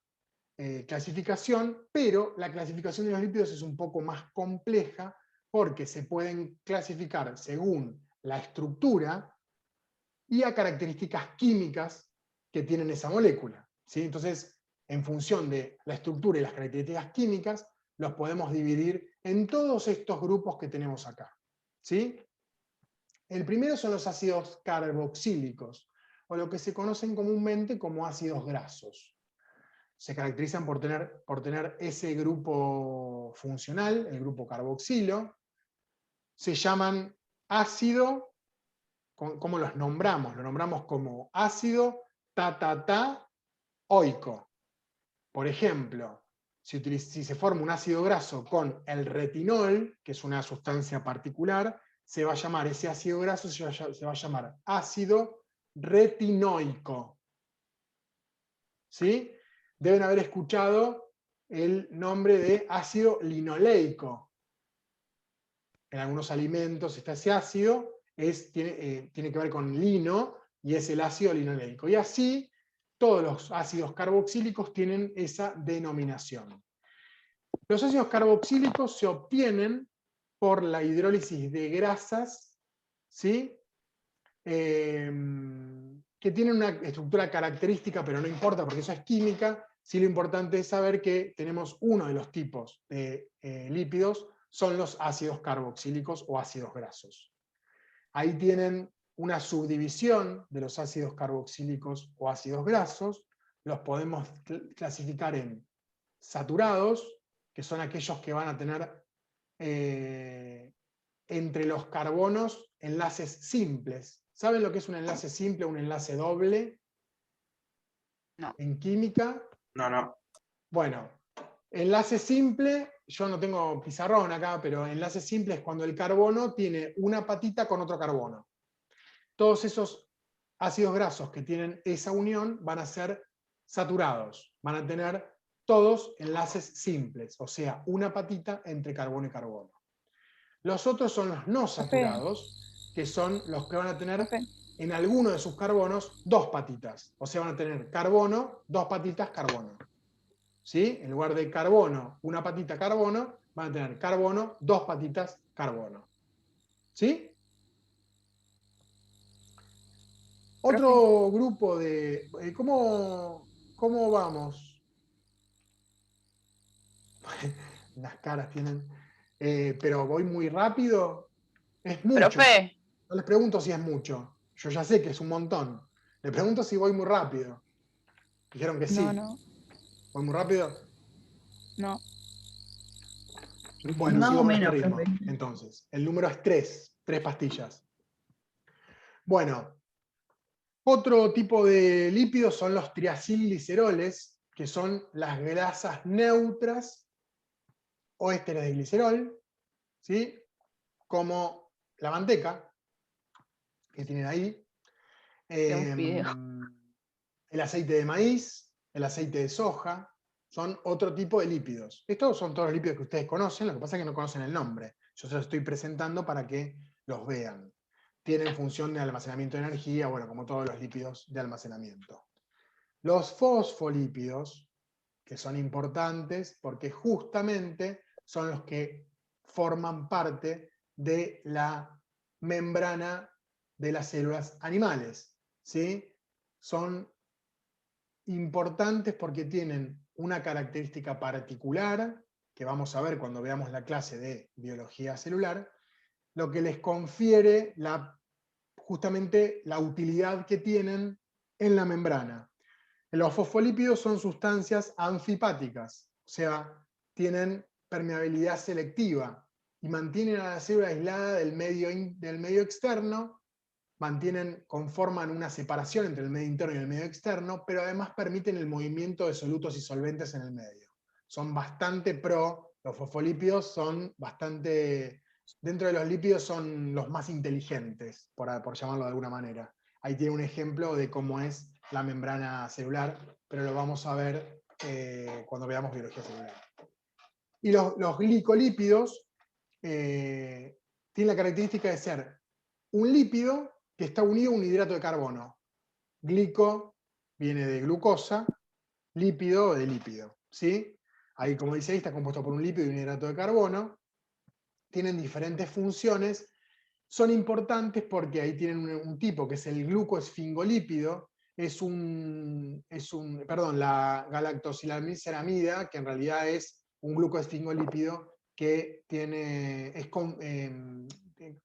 clasificación, pero la clasificación de los lípidos es un poco más compleja porque se pueden clasificar según la estructura y a características químicas que tienen esa molécula, ¿sí? Entonces, en función de la estructura y las características químicas, los podemos dividir en todos estos grupos que tenemos acá, ¿sí? El primero son los ácidos carboxílicos, o lo que se conocen comúnmente como ácidos grasos. Se caracterizan por tener ese grupo funcional, el grupo carboxilo. Se llaman ácido, ¿cómo los nombramos? Lo nombramos como ácido oico. Por ejemplo, si se forma un ácido graso con el retinol, que es una sustancia particular, se va a llamar ese ácido graso, se va a llamar ácido retinoico. ¿Sí? Deben haber escuchado el nombre de ácido linoleico. En algunos alimentos está ese ácido, tiene que ver con lino, y es el ácido linoleico. Y así, todos los ácidos carboxílicos tienen esa denominación. Los ácidos carboxílicos se obtienen por la hidrólisis de grasas, ¿sí? Que tienen una estructura característica, pero no importa porque eso es química. Sí, lo importante es saber que tenemos uno de los tipos de lípidos, son los ácidos carboxílicos o ácidos grasos. Ahí tienen una subdivisión de los ácidos carboxílicos o ácidos grasos. Los podemos clasificar en saturados, que son aquellos que van a tener entre los carbonos enlaces simples. ¿Saben lo que es un enlace simple o un enlace doble? No. En química. No. Bueno, enlace simple, yo no tengo pizarrón acá, pero enlace simple es cuando el carbono tiene una patita con otro carbono. Todos esos ácidos grasos que tienen esa unión van a ser saturados, van a tener todos enlaces simples, o sea, una patita entre carbono y carbono. Los otros son los no saturados, que son los que van a tener en alguno de sus carbonos dos patitas. O sea, van a tener carbono, dos patitas, carbono. ¿Sí? En lugar de carbono, una patita carbono, van a tener carbono, dos patitas carbono. ¿Sí? Otro grupo de... ¿Cómo vamos? Las caras tienen... pero voy muy rápido. Es mucho. Profe. No les pregunto si es mucho. Yo ya sé que es un montón. Les pregunto si voy muy rápido. Dijeron que sí. No. ¿Voy muy rápido? No. Bueno, Más sigo o con este menos, ritmo. profe. Entonces, el número es 3 pastillas. Bueno, otro tipo de lípidos son los triacilgliceroles, que son las grasas neutras o ésteres de glicerol, ¿sí? Como la manteca, que tienen ahí, Un video. el aceite de maíz, el aceite de soja, son otro tipo de lípidos. Estos son todos los lípidos que ustedes conocen, lo que pasa es que no conocen el nombre. Yo se los estoy presentando para que los vean. Tienen función de almacenamiento de energía, bueno, como todos los lípidos de almacenamiento. Los fosfolípidos, que son importantes porque justamente son los que forman parte de la membrana de las células animales, ¿sí? Son importantes porque tienen una característica particular, que vamos a ver cuando veamos la clase de biología celular, lo que les confiere justamente la utilidad que tienen en la membrana. Los fosfolípidos son sustancias anfipáticas, o sea, tienen permeabilidad selectiva y mantienen a la célula aislada del medio externo, conforman una separación entre el medio interno y el medio externo, pero además permiten el movimiento de solutos y solventes en el medio. Son bastante los fosfolípidos son bastante, dentro de los lípidos son los más inteligentes, por llamarlo de alguna manera. Ahí tiene un ejemplo de cómo es la membrana celular, pero lo vamos a ver cuando veamos biología celular. Y los glicolípidos tienen la característica de ser un lípido que está unido a un hidrato de carbono. Glico viene de glucosa, lípido de lípido, ¿sí? Ahí, como dice ahí, está compuesto por un lípido y un hidrato de carbono. Tienen diferentes funciones. Son importantes porque ahí tienen un tipo que es el glucoesfingolípido, la galactosilamida, que en realidad es un glucoesfingolípido que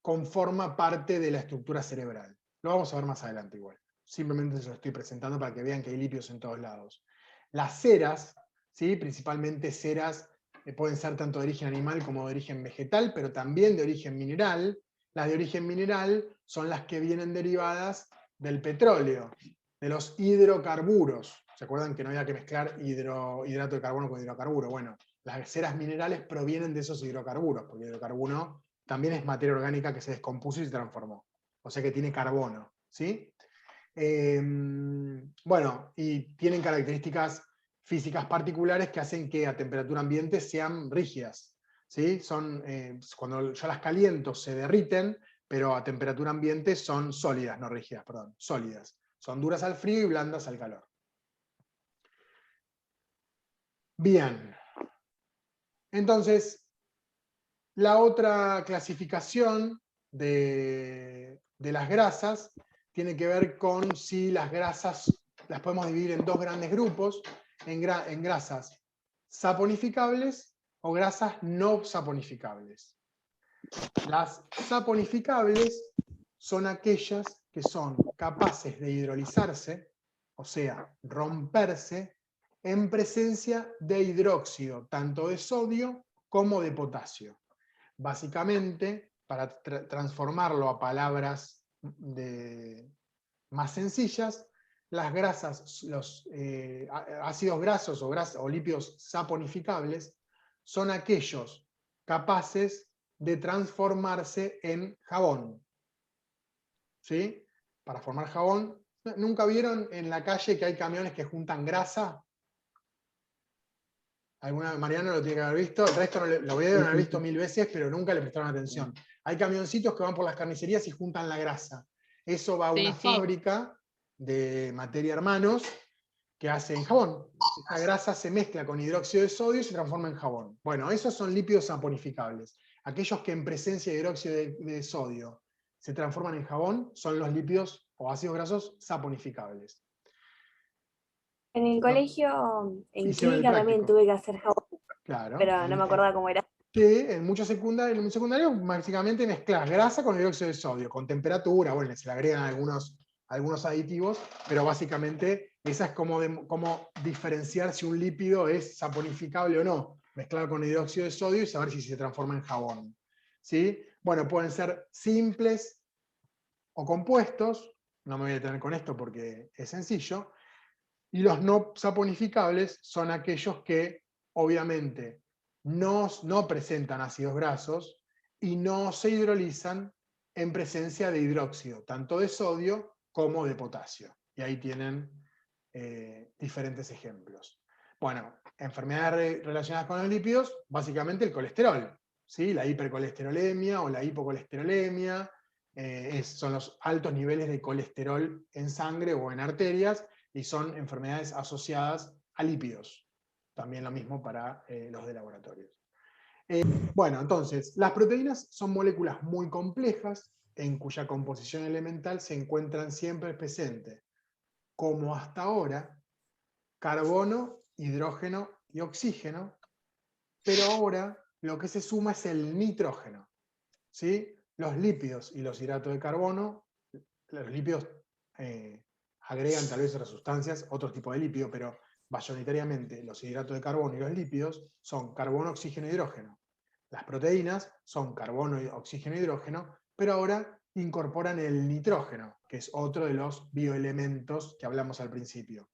conforma parte de la estructura cerebral. Lo vamos a ver más adelante igual. Simplemente se lo estoy presentando para que vean que hay lípidos en todos lados. Las ceras, ¿sí? Principalmente ceras, pueden ser tanto de origen animal como de origen vegetal, pero también de origen mineral. Las de origen mineral son las que vienen derivadas del petróleo, de los hidrocarburos. ¿Se acuerdan que no había que mezclar hidrato de carbono con hidrocarburo? Bueno, las ceras minerales provienen de esos hidrocarburos, porque el hidrocarburo también es materia orgánica que se descompuso y se transformó. O sea que tiene carbono, ¿sí? Bueno, y tienen características físicas particulares que hacen que a temperatura ambiente sean rígidas. ¿Sí? Cuando yo las caliento se derriten, pero a temperatura ambiente son sólidas, no rígidas, perdón, sólidas. Son duras al frío y blandas al calor. Bien. Entonces, la otra clasificación de las grasas tiene que ver con si las grasas las podemos dividir en dos grandes grupos, en grasas saponificables o grasas no saponificables. Las saponificables son aquellas que son capaces de hidrolizarse, o sea, romperse, en presencia de hidróxido, tanto de sodio como de potasio. Básicamente, para transformarlo a palabras más sencillas, las grasas, los ácidos grasos o lípidos saponificables son aquellos capaces de transformarse en jabón. ¿Sí? Para formar jabón. ¿Nunca vieron en la calle que hay camiones que juntan grasa? Mariano lo tiene que haber visto, el resto lo voy a haber visto 1000 veces, pero nunca le prestaron atención. Hay camioncitos que van por las carnicerías y juntan la grasa. Eso va a una fábrica de materia hermanos que hacen jabón. Esa grasa se mezcla con hidróxido de sodio y se transforma en jabón. Bueno, esos son lípidos saponificables. Aquellos que en presencia de hidróxido de sodio se transforman en jabón son los lípidos o ácidos grasos saponificables. En el colegio, en Hicieron el química también práctico. tuve que hacer jabón, Claro. pero no me acordaba cómo era. Que en muchos secundarios, básicamente mezclas grasa con hidróxido de sodio, con temperatura, bueno, se le agregan algunos aditivos, pero básicamente esa es como diferenciar si un lípido es saponificable o no. mezclarlo con hidróxido de sodio y saber si se transforma en jabón. ¿Sí? Bueno, pueden ser simples o compuestos, no me voy a detener con esto porque es sencillo, y los no saponificables son aquellos que obviamente no presentan ácidos grasos y no se hidrolizan en presencia de hidróxido, tanto de sodio como de potasio. Y ahí tienen diferentes ejemplos. Bueno, enfermedades relacionadas con los lípidos, básicamente el colesterol, ¿sí? La hipercolesterolemia o la hipocolesterolemia, son los altos niveles de colesterol en sangre o en arterias, y son enfermedades asociadas a lípidos. También lo mismo para los de laboratorios. Bueno, entonces, las proteínas son moléculas muy complejas en cuya composición elemental se encuentran siempre presentes, como hasta ahora, carbono, hidrógeno y oxígeno, pero ahora lo que se suma es el nitrógeno. ¿Sí? Los lípidos y los hidratos de carbono, los lípidos agregan tal vez otras sustancias, otro tipo de lípido, pero mayoritariamente los hidratos de carbono y los lípidos son carbono, oxígeno e hidrógeno. Las proteínas son carbono, oxígeno e hidrógeno, pero ahora incorporan el nitrógeno, que es otro de los bioelementos que hablamos al principio.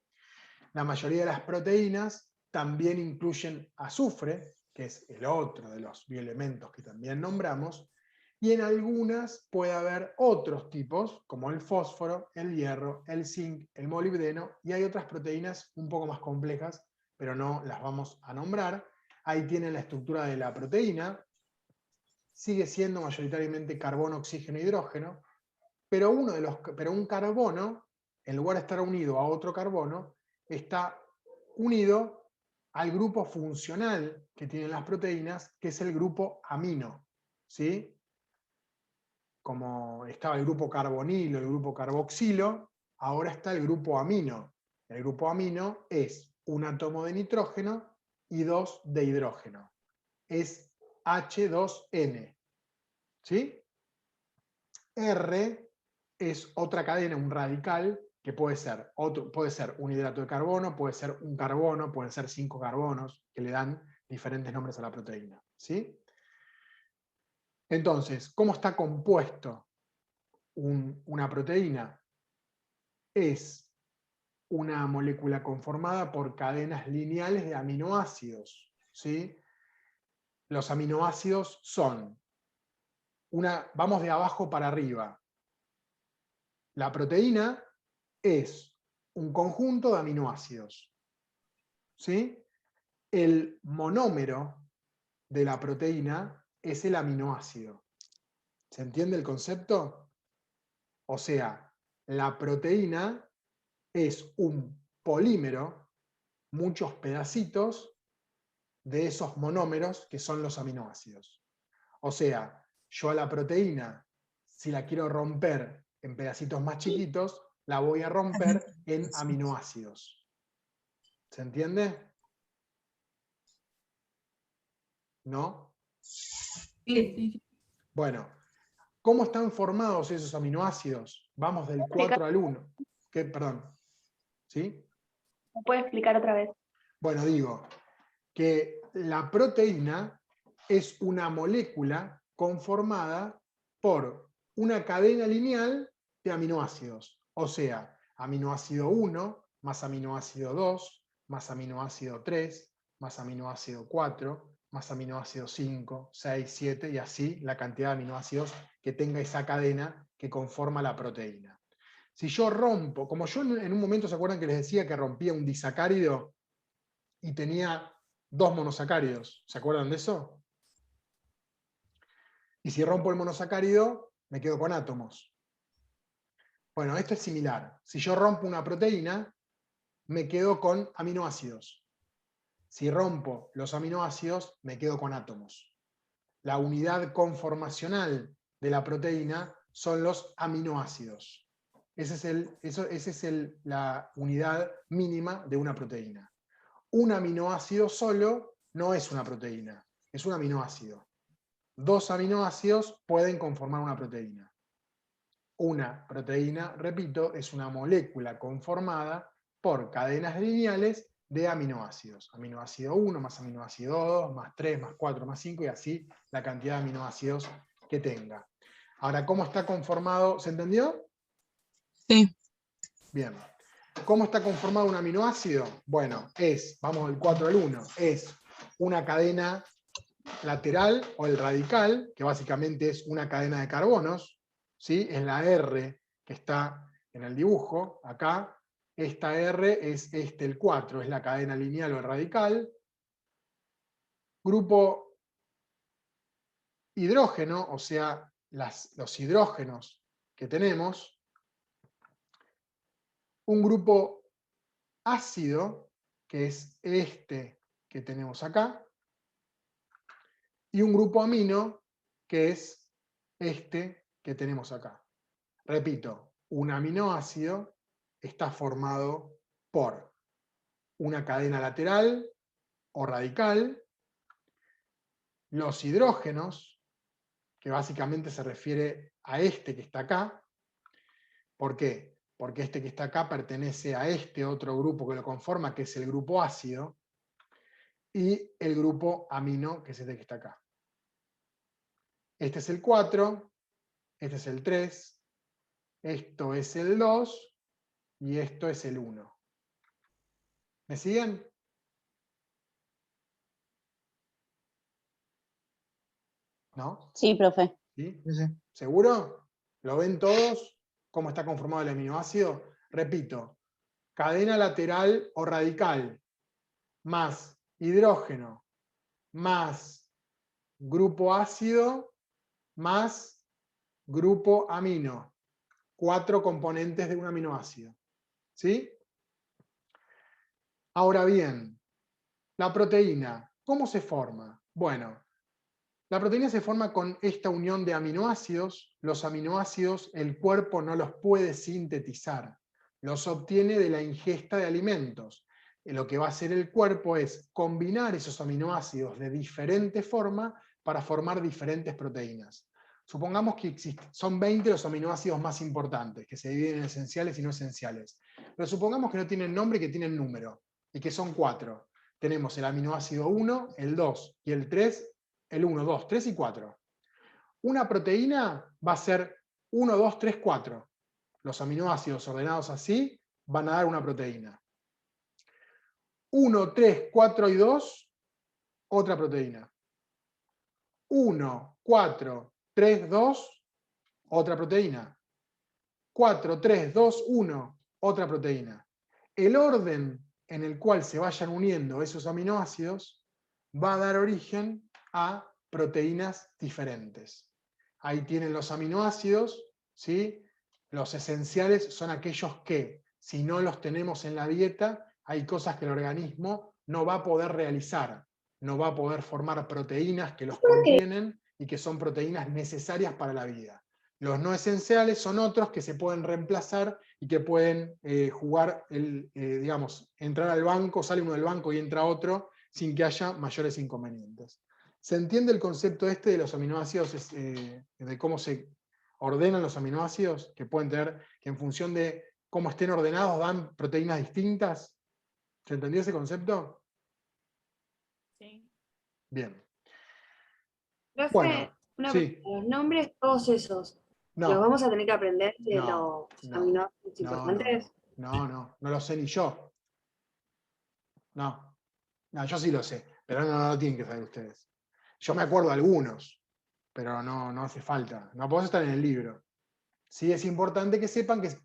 La mayoría de las proteínas también incluyen azufre, que es el otro de los bioelementos que también nombramos, y en algunas puede haber otros tipos, como el fósforo, el hierro, el zinc, el molibdeno, y hay otras proteínas un poco más complejas, pero no las vamos a nombrar. Ahí tienen la estructura de la proteína, sigue siendo mayoritariamente carbono, oxígeno e hidrógeno, pero un carbono, en lugar de estar unido a otro carbono, está unido al grupo funcional que tienen las proteínas, que es el grupo amino. ¿Sí? Como estaba el grupo carbonilo, el grupo carboxilo, ahora está el grupo amino. El grupo amino es un átomo de nitrógeno y 2 de hidrógeno. Es H2N. ¿Sí? R es otra cadena, un radical, que puede ser un hidrato de carbono, puede ser un carbono, pueden ser 5 carbonos, que le dan diferentes nombres a la proteína. ¿Sí? Entonces, ¿cómo está compuesto una proteína? Es una molécula conformada por cadenas lineales de aminoácidos. ¿Sí? Los aminoácidos son, vamos de abajo para arriba. La proteína es un conjunto de aminoácidos. ¿Sí? El monómero de la proteína es el aminoácido. ¿Se entiende el concepto? O sea, la proteína es un polímero, muchos pedacitos de esos monómeros que son los aminoácidos. O sea, yo a la proteína, si la quiero romper en pedacitos más chiquitos, la voy a romper en aminoácidos. ¿Se entiende? ¿No? Sí. Bueno, ¿cómo están formados esos aminoácidos? Vamos del 4 al 1. Perdón. ¿Sí? ¿Me puede explicar otra vez? Bueno, digo que la proteína es una molécula conformada por una cadena lineal de aminoácidos. O sea, aminoácido 1 más aminoácido 2 más aminoácido 3 más aminoácido 4 más aminoácido 5, 6, 7 y así la cantidad de aminoácidos que tenga esa cadena que conforma la proteína. Si yo rompo, como yo en un momento, ¿se acuerdan que les decía que rompía un disacárido y tenía 2 monosacáridos? ¿Se acuerdan de eso? Y si rompo el monosacárido, me quedo con átomos. Bueno, esto es similar. Si yo rompo una proteína, me quedo con aminoácidos. Si rompo los aminoácidos, me quedo con átomos. La unidad conformacional de la proteína son los aminoácidos. Esa es la unidad mínima de una proteína. Un aminoácido solo no es una proteína, es un aminoácido. 2 aminoácidos pueden conformar una proteína. Una proteína, repito, es una molécula conformada por cadenas lineales de aminoácidos. Aminoácido 1 más aminoácido 2, más 3, más 4, más 5, y así la cantidad de aminoácidos que tenga. Ahora, ¿cómo está conformado? ¿Se entendió? Sí. Bien. ¿Cómo está conformado un aminoácido? Bueno, vamos del 4 al 1, es una cadena lateral o el radical, que básicamente es una cadena de carbonos, ¿sí? Es la R que está en el dibujo, acá. Esta R es el 4, es la cadena lineal o el radical. Grupo hidrógeno, o sea, los hidrógenos que tenemos. Un grupo ácido, que es este que tenemos acá. Y un grupo amino, que es este que tenemos acá. Repito, un aminoácido está formado por una cadena lateral o radical, los hidrógenos, que básicamente se refiere a este que está acá. ¿Por qué? Porque este que está acá pertenece a este otro grupo que lo conforma, que es el grupo ácido, y el grupo amino, que es este que está acá. Este es el 4, este es el 3, esto es el 2, y esto es el 1. ¿Me siguen? ¿No? Sí, profe. ¿Sí? Sí, sí. ¿Seguro? ¿Lo ven todos? ¿Cómo está conformado el aminoácido? Repito, cadena lateral o radical, más hidrógeno, más grupo ácido, más grupo amino. 4 componentes de un aminoácido. ¿Sí? Ahora bien, la proteína, ¿cómo se forma? Bueno, la proteína se forma con esta unión de aminoácidos. Los aminoácidos el cuerpo no los puede sintetizar, los obtiene de la ingesta de alimentos. Lo que va a hacer el cuerpo es combinar esos aminoácidos de diferente forma para formar diferentes proteínas. Supongamos que son 20 los aminoácidos más importantes, que se dividen en esenciales y no esenciales. Pero supongamos que no tienen nombre, que tienen número, y que son 4. Tenemos el aminoácido 1, el 2 y el 3, el 1, 2, 3 y 4. Una proteína va a ser 1, 2, 3, 4. Los aminoácidos ordenados así van a dar una proteína. 1, 3, 4 y 2, otra proteína. 1, 4, 3, 2, otra proteína. 4, 3, 2, 1, otra proteína. El orden en el cual se vayan uniendo esos aminoácidos va a dar origen a proteínas diferentes. Ahí tienen los aminoácidos, ¿sí? Los esenciales son aquellos que, si no los tenemos en la dieta, hay cosas que el organismo no va a poder realizar, no va a poder formar proteínas que los contienen y que son proteínas necesarias para la vida. Los no esenciales son otros que se pueden reemplazar y que pueden jugar, digamos, entrar al banco, sale uno del banco y entra otro, sin que haya mayores inconvenientes. ¿Se entiende el concepto este de los aminoácidos, de cómo se ordenan los aminoácidos? Que pueden tener, que en función de cómo estén ordenados dan proteínas distintas. ¿Se entendió ese concepto? Sí. Bien. Profe, Bueno, una sí. pregunta, los nombres, todos esos, ¿los No, vamos a tener que aprender de no, los no, aminoácidos no, importantes? no lo sé ni yo. No, yo sí lo sé, pero no lo tienen que saber ustedes. Yo me acuerdo de algunos, pero no hace falta. No podemos estar en el libro. Sí es importante que sepan que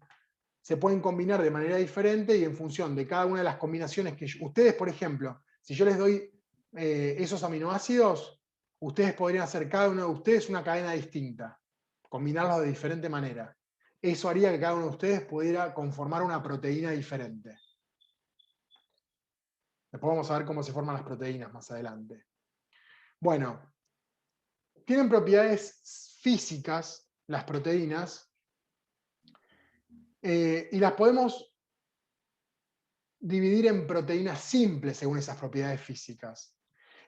se pueden combinar de manera diferente y en función de cada una de las combinaciones que ustedes, por ejemplo, si yo les doy esos aminoácidos, ustedes podrían hacer cada uno de ustedes una cadena distinta, combinarlos de diferente manera. Eso haría que cada uno de ustedes pudiera conformar una proteína diferente. Después vamos a ver cómo se forman las proteínas más adelante. Bueno, tienen propiedades físicas las proteínas y las podemos dividir en proteínas simples según esas propiedades físicas.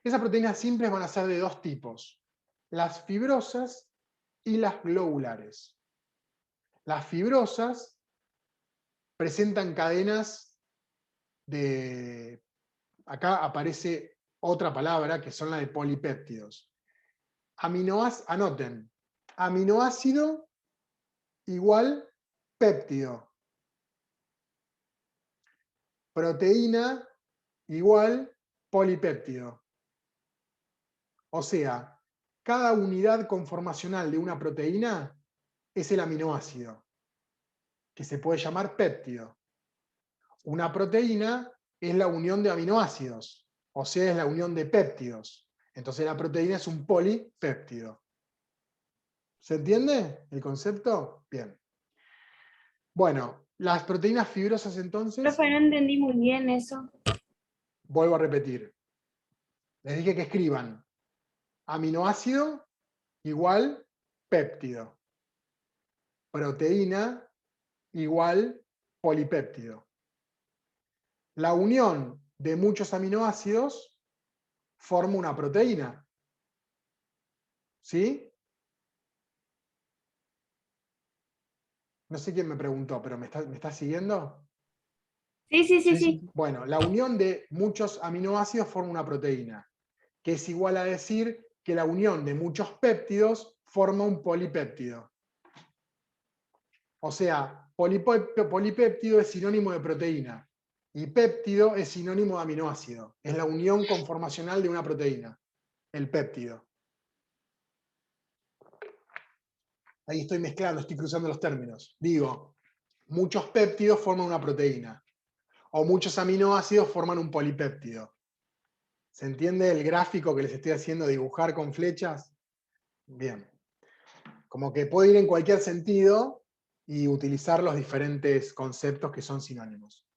Esas proteínas simples van a ser de dos tipos, las fibrosas y las globulares. Las fibrosas presentan cadenas de acá aparece otra palabra que son la de polipéptidos. Anoten, aminoácido igual péptido. Proteína igual polipéptido. O sea, cada unidad conformacional de una proteína es el aminoácido, que se puede llamar péptido. Una proteína es la unión de aminoácidos, o sea, es la unión de péptidos. Entonces la proteína es un polipéptido. ¿Se entiende el concepto? Bien. Bueno, las proteínas fibrosas entonces, Profe, no entendí muy bien eso. vuelvo a repetir. Les dije que escriban aminoácido igual péptido. Proteína igual polipéptido. La unión de muchos aminoácidos forma una proteína. ¿Sí? No sé quién me preguntó, pero ¿me está siguiendo? Sí. Bueno, la unión de muchos aminoácidos forma una proteína, que es igual a decir que la unión de muchos péptidos forma un polipéptido. O sea, polipéptido es sinónimo de proteína y péptido es sinónimo de aminoácido. Es la unión conformacional de una proteína, el péptido. Ahí estoy mezclando, estoy cruzando los términos. Digo, muchos péptidos forman una proteína, o muchos aminoácidos forman un polipéptido. ¿Se entiende el gráfico que les estoy haciendo dibujar con flechas? Bien. Como que puede ir en cualquier sentido y utilizar los diferentes conceptos que son sinónimos.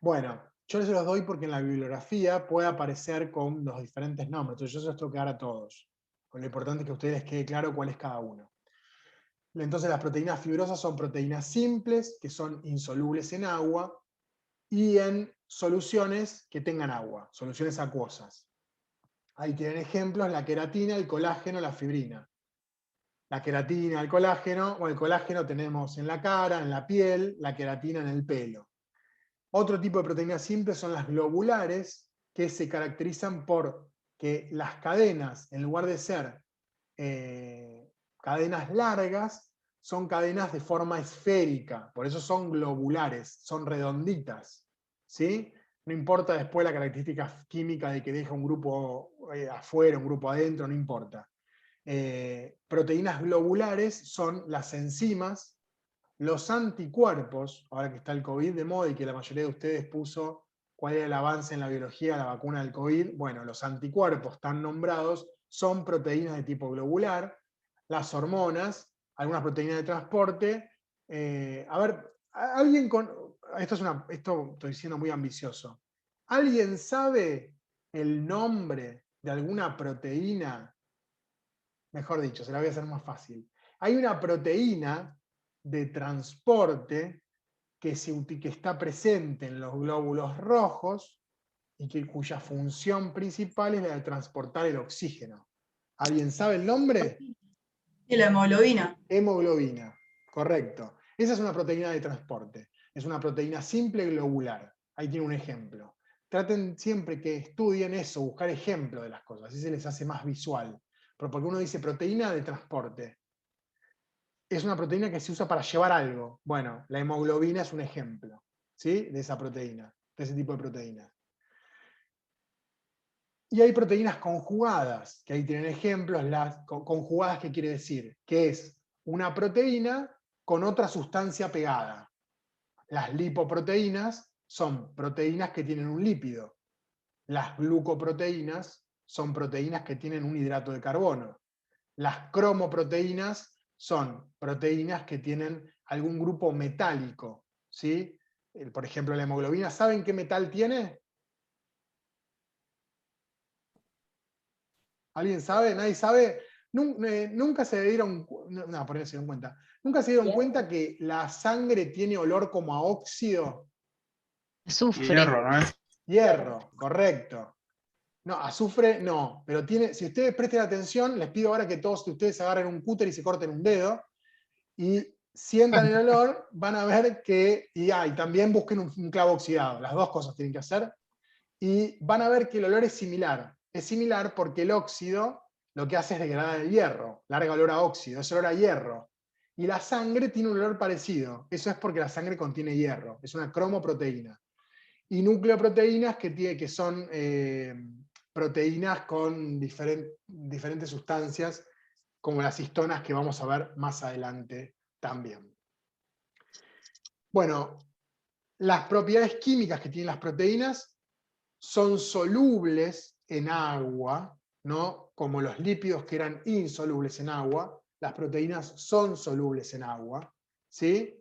Bueno, yo les los doy porque en la bibliografía puede aparecer con los diferentes nombres, entonces yo se los tengo que dar a todos. Lo importante es que a ustedes les quede claro cuál es cada uno. Entonces las proteínas fibrosas son proteínas simples, que son insolubles en agua, y en soluciones que tengan agua, soluciones acuosas. Ahí tienen ejemplos: la queratina, el colágeno, la fibrina. La queratina, el colágeno tenemos en la cara, en la piel, la queratina en el pelo. Otro tipo de proteínas simples son las globulares, que se caracterizan por que las cadenas, en lugar de ser cadenas largas, son cadenas de forma esférica, por eso son globulares, son redonditas, ¿sí? No importa después la característica química de que deja un grupo afuera, un grupo adentro, no importa. Proteínas globulares son las enzimas, los anticuerpos, ahora que está el COVID de moda y que la mayoría de ustedes puso cuál era el avance en la biología de la vacuna del COVID, bueno, los anticuerpos tan nombrados son proteínas de tipo globular, las hormonas, algunas proteínas de transporte. A ver, alguien con... Esto estoy siendo muy ambicioso. ¿Alguien sabe el nombre de alguna proteína? Mejor dicho, se la voy a hacer más fácil. Hay una proteína de transporte que está presente en los glóbulos rojos y cuya función principal es la de transportar el oxígeno. ¿Alguien sabe el nombre? Y la hemoglobina. Hemoglobina, correcto. Esa es una proteína de transporte. Es una proteína simple globular. Ahí tiene un ejemplo. Traten siempre que estudien eso, buscar ejemplos de las cosas, así se les hace más visual. Pero porque uno dice proteína de transporte. Es una proteína que se usa para llevar algo. Bueno, la hemoglobina es un ejemplo, ¿sí? De esa proteína, de ese tipo de proteínas. Y hay proteínas conjugadas, que ahí tienen ejemplos. Las conjugadas, ¿qué quiere decir? Que es una proteína con otra sustancia pegada. Las lipoproteínas son proteínas que tienen un lípido. Las glucoproteínas son proteínas que tienen un hidrato de carbono. Las cromoproteínas son proteínas que tienen algún grupo metálico, ¿sí? Por ejemplo, la hemoglobina, ¿saben qué metal tiene? ¿Alguien sabe? ¿Nadie sabe? Nunca se dieron, no, por ahí se dieron cuenta. ¿Nunca se dieron cuenta que la sangre tiene olor como a óxido? Azufre. Hierro, ¿no es? Hierro, correcto. No, azufre no, pero tiene, si ustedes presten atención, les pido ahora que todos ustedes agarren un cúter y se corten un dedo y sientan el olor, van a ver que, y también busquen un clavo oxidado, las dos cosas tienen que hacer. y van a ver que el olor es similar. Es similar porque el óxido lo que hace es degradar el hierro, larga olor a óxido, es olor a hierro. Y la sangre tiene un olor parecido. Eso es porque la sangre contiene hierro, es una cromoproteína. Y nucleoproteínas que son proteínas con diferentes sustancias, como las histonas que vamos a ver más adelante también. Bueno, las propiedades químicas que tienen las proteínas son solubles en agua, ¿no? Como los lípidos que eran insolubles en agua, las proteínas son solubles en agua, ¿sí?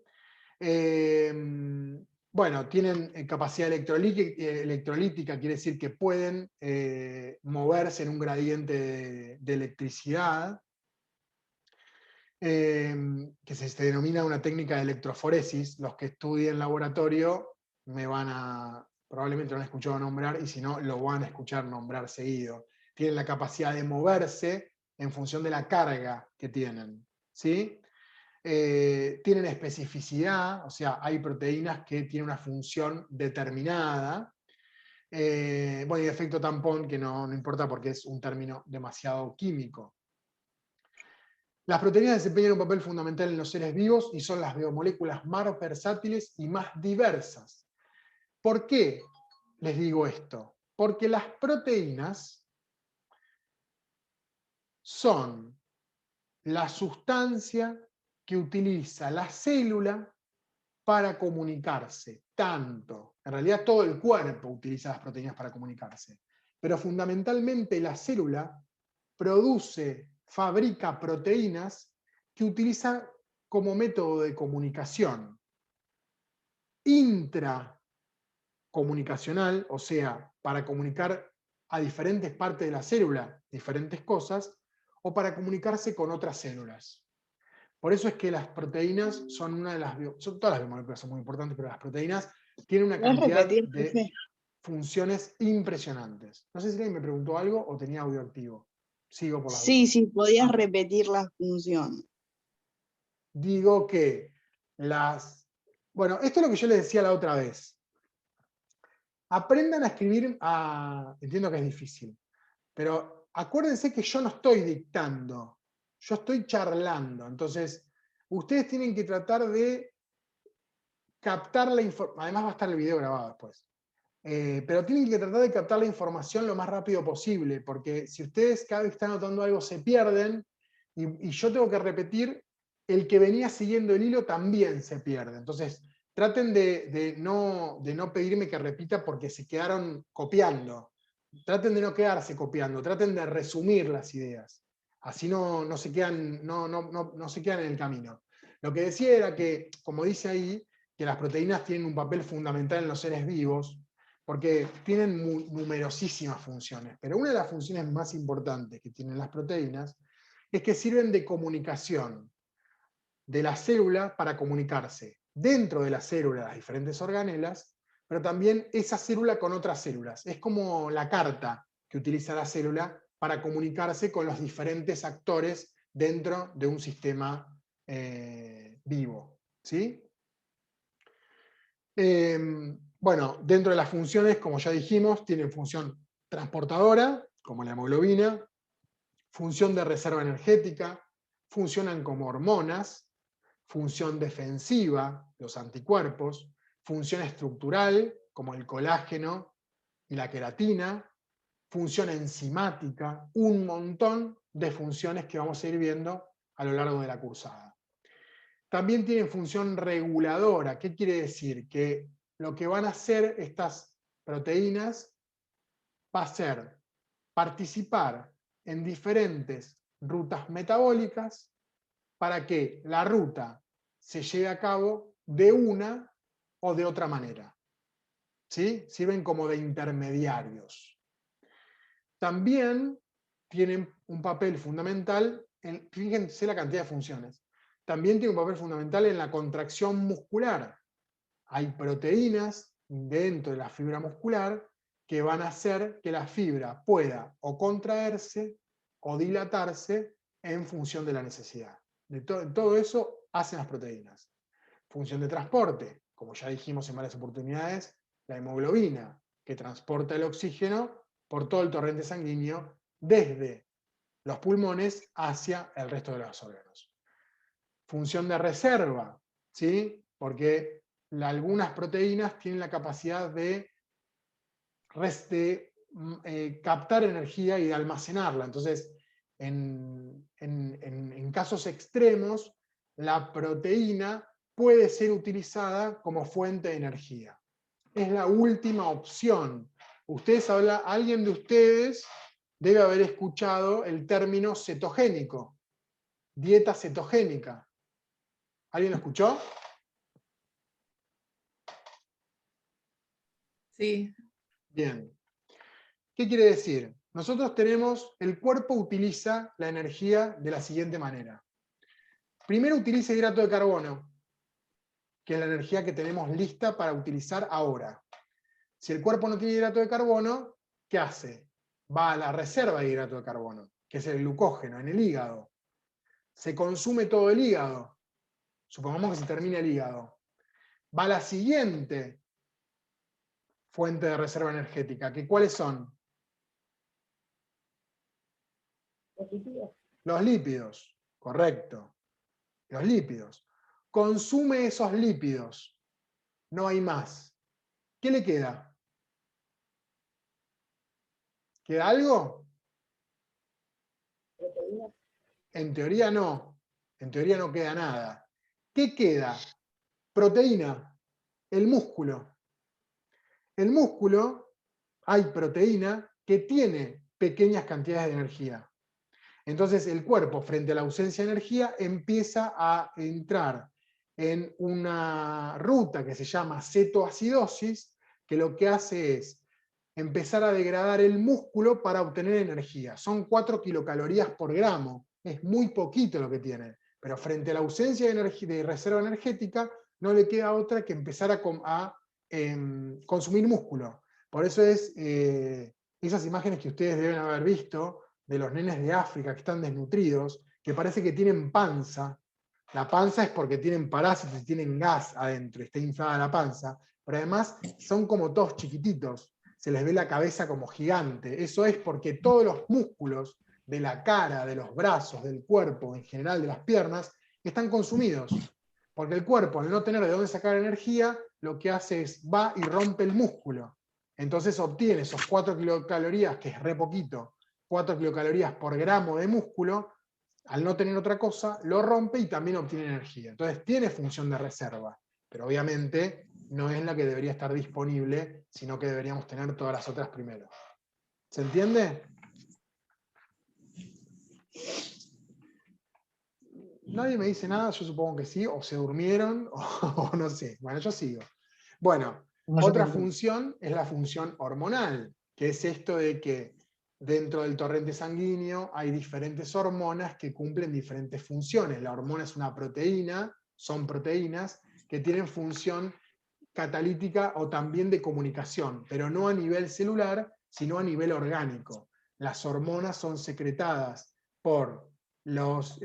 Bueno, tienen capacidad electrolítica, quiere decir que pueden moverse en un gradiente de electricidad, que se denomina una técnica de electroforesis. Los que estudien laboratorio probablemente lo han escuchado nombrar, y si no, lo van a escuchar nombrar seguido. Tienen la capacidad de moverse en función de la carga que tienen, ¿sí? Tienen especificidad, o sea, hay proteínas que tienen una función determinada. Bueno, y efecto tampón, que no importa porque es un término demasiado químico. Las proteínas desempeñan un papel fundamental en los seres vivos y son las biomoléculas más versátiles y más diversas. ¿Por qué les digo esto? Porque las proteínas son la sustancia que utiliza la célula para comunicarse, en realidad todo el cuerpo utiliza las proteínas para comunicarse, pero fundamentalmente la célula fabrica proteínas que utiliza como método de comunicación intracomunicacional, o sea, para comunicar a diferentes partes de la célula diferentes cosas, o para comunicarse con otras células. Por eso es que las proteínas son todas las biomoléculas son muy importantes, pero las proteínas tienen una ¿Puedes cantidad repetir, de profe? funciones impresionantes. No sé si alguien me preguntó algo o tenía audio activo. Sigo por las Sí, dudas. sí, podías repetir la función. Digo que bueno, esto es lo que yo les decía la otra vez. Aprendan a escribir, entiendo que es difícil, pero acuérdense que yo no estoy dictando, yo estoy charlando. Entonces, ustedes tienen que tratar de captar la información. Además va a estar el video grabado después. Pero tienen que tratar de captar la información lo más rápido posible, porque si ustedes cada vez que están anotando algo se pierden, y yo tengo que repetir, el que venía siguiendo el hilo también se pierde. Entonces, traten de no pedirme que repita porque se quedaron copiando. Traten de no quedarse copiando, traten de resumir las ideas. Así no se quedan en el camino. Lo que decía era que, como dice ahí, que las proteínas tienen un papel fundamental en los seres vivos, porque tienen numerosísimas funciones, pero una de las funciones más importantes que tienen las proteínas es que sirven de comunicación de la célula para comunicarse dentro de la célula, las diferentes organelas, pero también esa célula con otras células. Es como la carta que utiliza la célula para comunicarse con los diferentes actores dentro de un sistema vivo, ¿sí? Bueno, dentro de las funciones, como ya dijimos, tienen función transportadora, como la hemoglobina, función de reserva energética, funcionan como hormonas, función defensiva, los anticuerpos, función estructural, como el colágeno y la queratina, función enzimática, un montón de funciones que vamos a ir viendo a lo largo de la cursada. También tienen función reguladora. ¿Qué quiere decir? Que lo que van a hacer estas proteínas va a ser participar en diferentes rutas metabólicas para que la ruta se lleve a cabo de una o de otra manera. ¿Sí? Sirven como de intermediarios. También tienen un papel fundamental, fíjense la cantidad de funciones, también tiene un papel fundamental en la contracción muscular. Hay proteínas dentro de la fibra muscular que van a hacer que la fibra pueda o contraerse o dilatarse en función de la necesidad. Todo eso hacen las proteínas. Función de transporte, como ya dijimos en varias oportunidades, la hemoglobina, que transporta el oxígeno por todo el torrente sanguíneo desde los pulmones hacia el resto de los órganos. Función de reserva, ¿sí? Porque algunas proteínas tienen la capacidad de captar energía y de almacenarla. Entonces, en casos extremos, la proteína puede ser utilizada como fuente de energía. Es la última opción. Alguien de ustedes debe haber escuchado el término cetogénico, dieta cetogénica. ¿Alguien lo escuchó? Sí. Bien. ¿Qué quiere decir? Nosotros el cuerpo utiliza la energía de la siguiente manera. Primero utiliza hidrato de carbono, que es la energía que tenemos lista para utilizar ahora. Si el cuerpo no tiene hidrato de carbono, ¿qué hace? Va a la reserva de hidrato de carbono, que es el glucógeno, en el hígado. Se consume todo el hígado. Supongamos que se termina el hígado. Va a la siguiente fuente de reserva energética, que ¿cuáles son? Los lípidos, correcto. Los lípidos. Consume esos lípidos. No hay más. ¿Qué le queda? ¿Queda algo? En teoría no. En teoría no queda nada. ¿Qué queda? Proteína. El músculo. El músculo, hay proteína que tiene pequeñas cantidades de energía. Entonces el cuerpo, frente a la ausencia de energía, empieza a entrar en una ruta que se llama cetoacidosis, que lo que hace es empezar a degradar el músculo para obtener energía. Son 4 kilocalorías por gramo, es muy poquito lo que tiene, pero frente a la ausencia de reserva energética, no le queda otra que empezar a consumir músculo. Por eso esas imágenes que ustedes deben haber visto, de los nenes de África que están desnutridos, que parece que tienen panza. La panza es porque tienen parásitos y tienen gas adentro, está inflada la panza, pero además son como todos chiquititos, se les ve la cabeza como gigante. Eso es porque todos los músculos de la cara, de los brazos, del cuerpo, en general de las piernas, están consumidos. Porque el cuerpo, al no tener de dónde sacar energía, lo que hace es va y rompe el músculo. Entonces obtiene esos 4 kilocalorías, que es re poquito, 4 kilocalorías por gramo de músculo, al no tener otra cosa, lo rompe y también obtiene energía. Entonces tiene función de reserva, pero obviamente no es la que debería estar disponible, sino que deberíamos tener todas las otras primero. ¿Se entiende? Nadie me dice nada, yo supongo que sí, o se durmieron, o no sé. Bueno, yo sigo. Bueno, otra función es la función hormonal, que es esto de que dentro del torrente sanguíneo hay diferentes hormonas que cumplen diferentes funciones. La hormona es una proteína, son proteínas que tienen función catalítica o también de comunicación, pero no a nivel celular, sino a nivel orgánico. Las hormonas son secretadas por las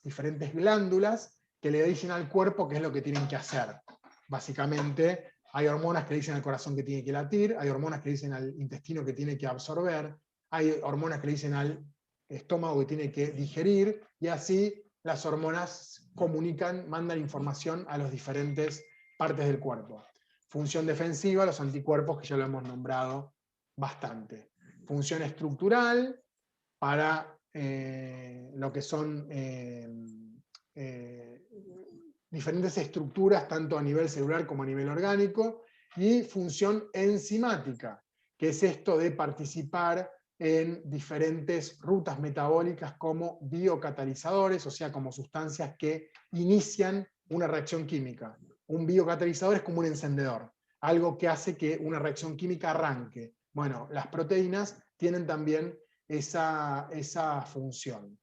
diferentes glándulas que le dicen al cuerpo qué es lo que tienen que hacer. Básicamente, hay hormonas que le dicen al corazón que tiene que latir, hay hormonas que le dicen al intestino que tiene que absorber, hay hormonas que le dicen al estómago que tiene que digerir, y así las hormonas comunican, mandan información a las diferentes partes del cuerpo. Función defensiva, los anticuerpos, que ya lo hemos nombrado bastante. Función estructural, para lo que son diferentes estructuras, tanto a nivel celular como a nivel orgánico, y función enzimática, que es esto de participar en diferentes rutas metabólicas como biocatalizadores, o sea, como sustancias que inician una reacción química. Un biocatalizador es como un encendedor, algo que hace que una reacción química arranque. Bueno, las proteínas tienen también esa función.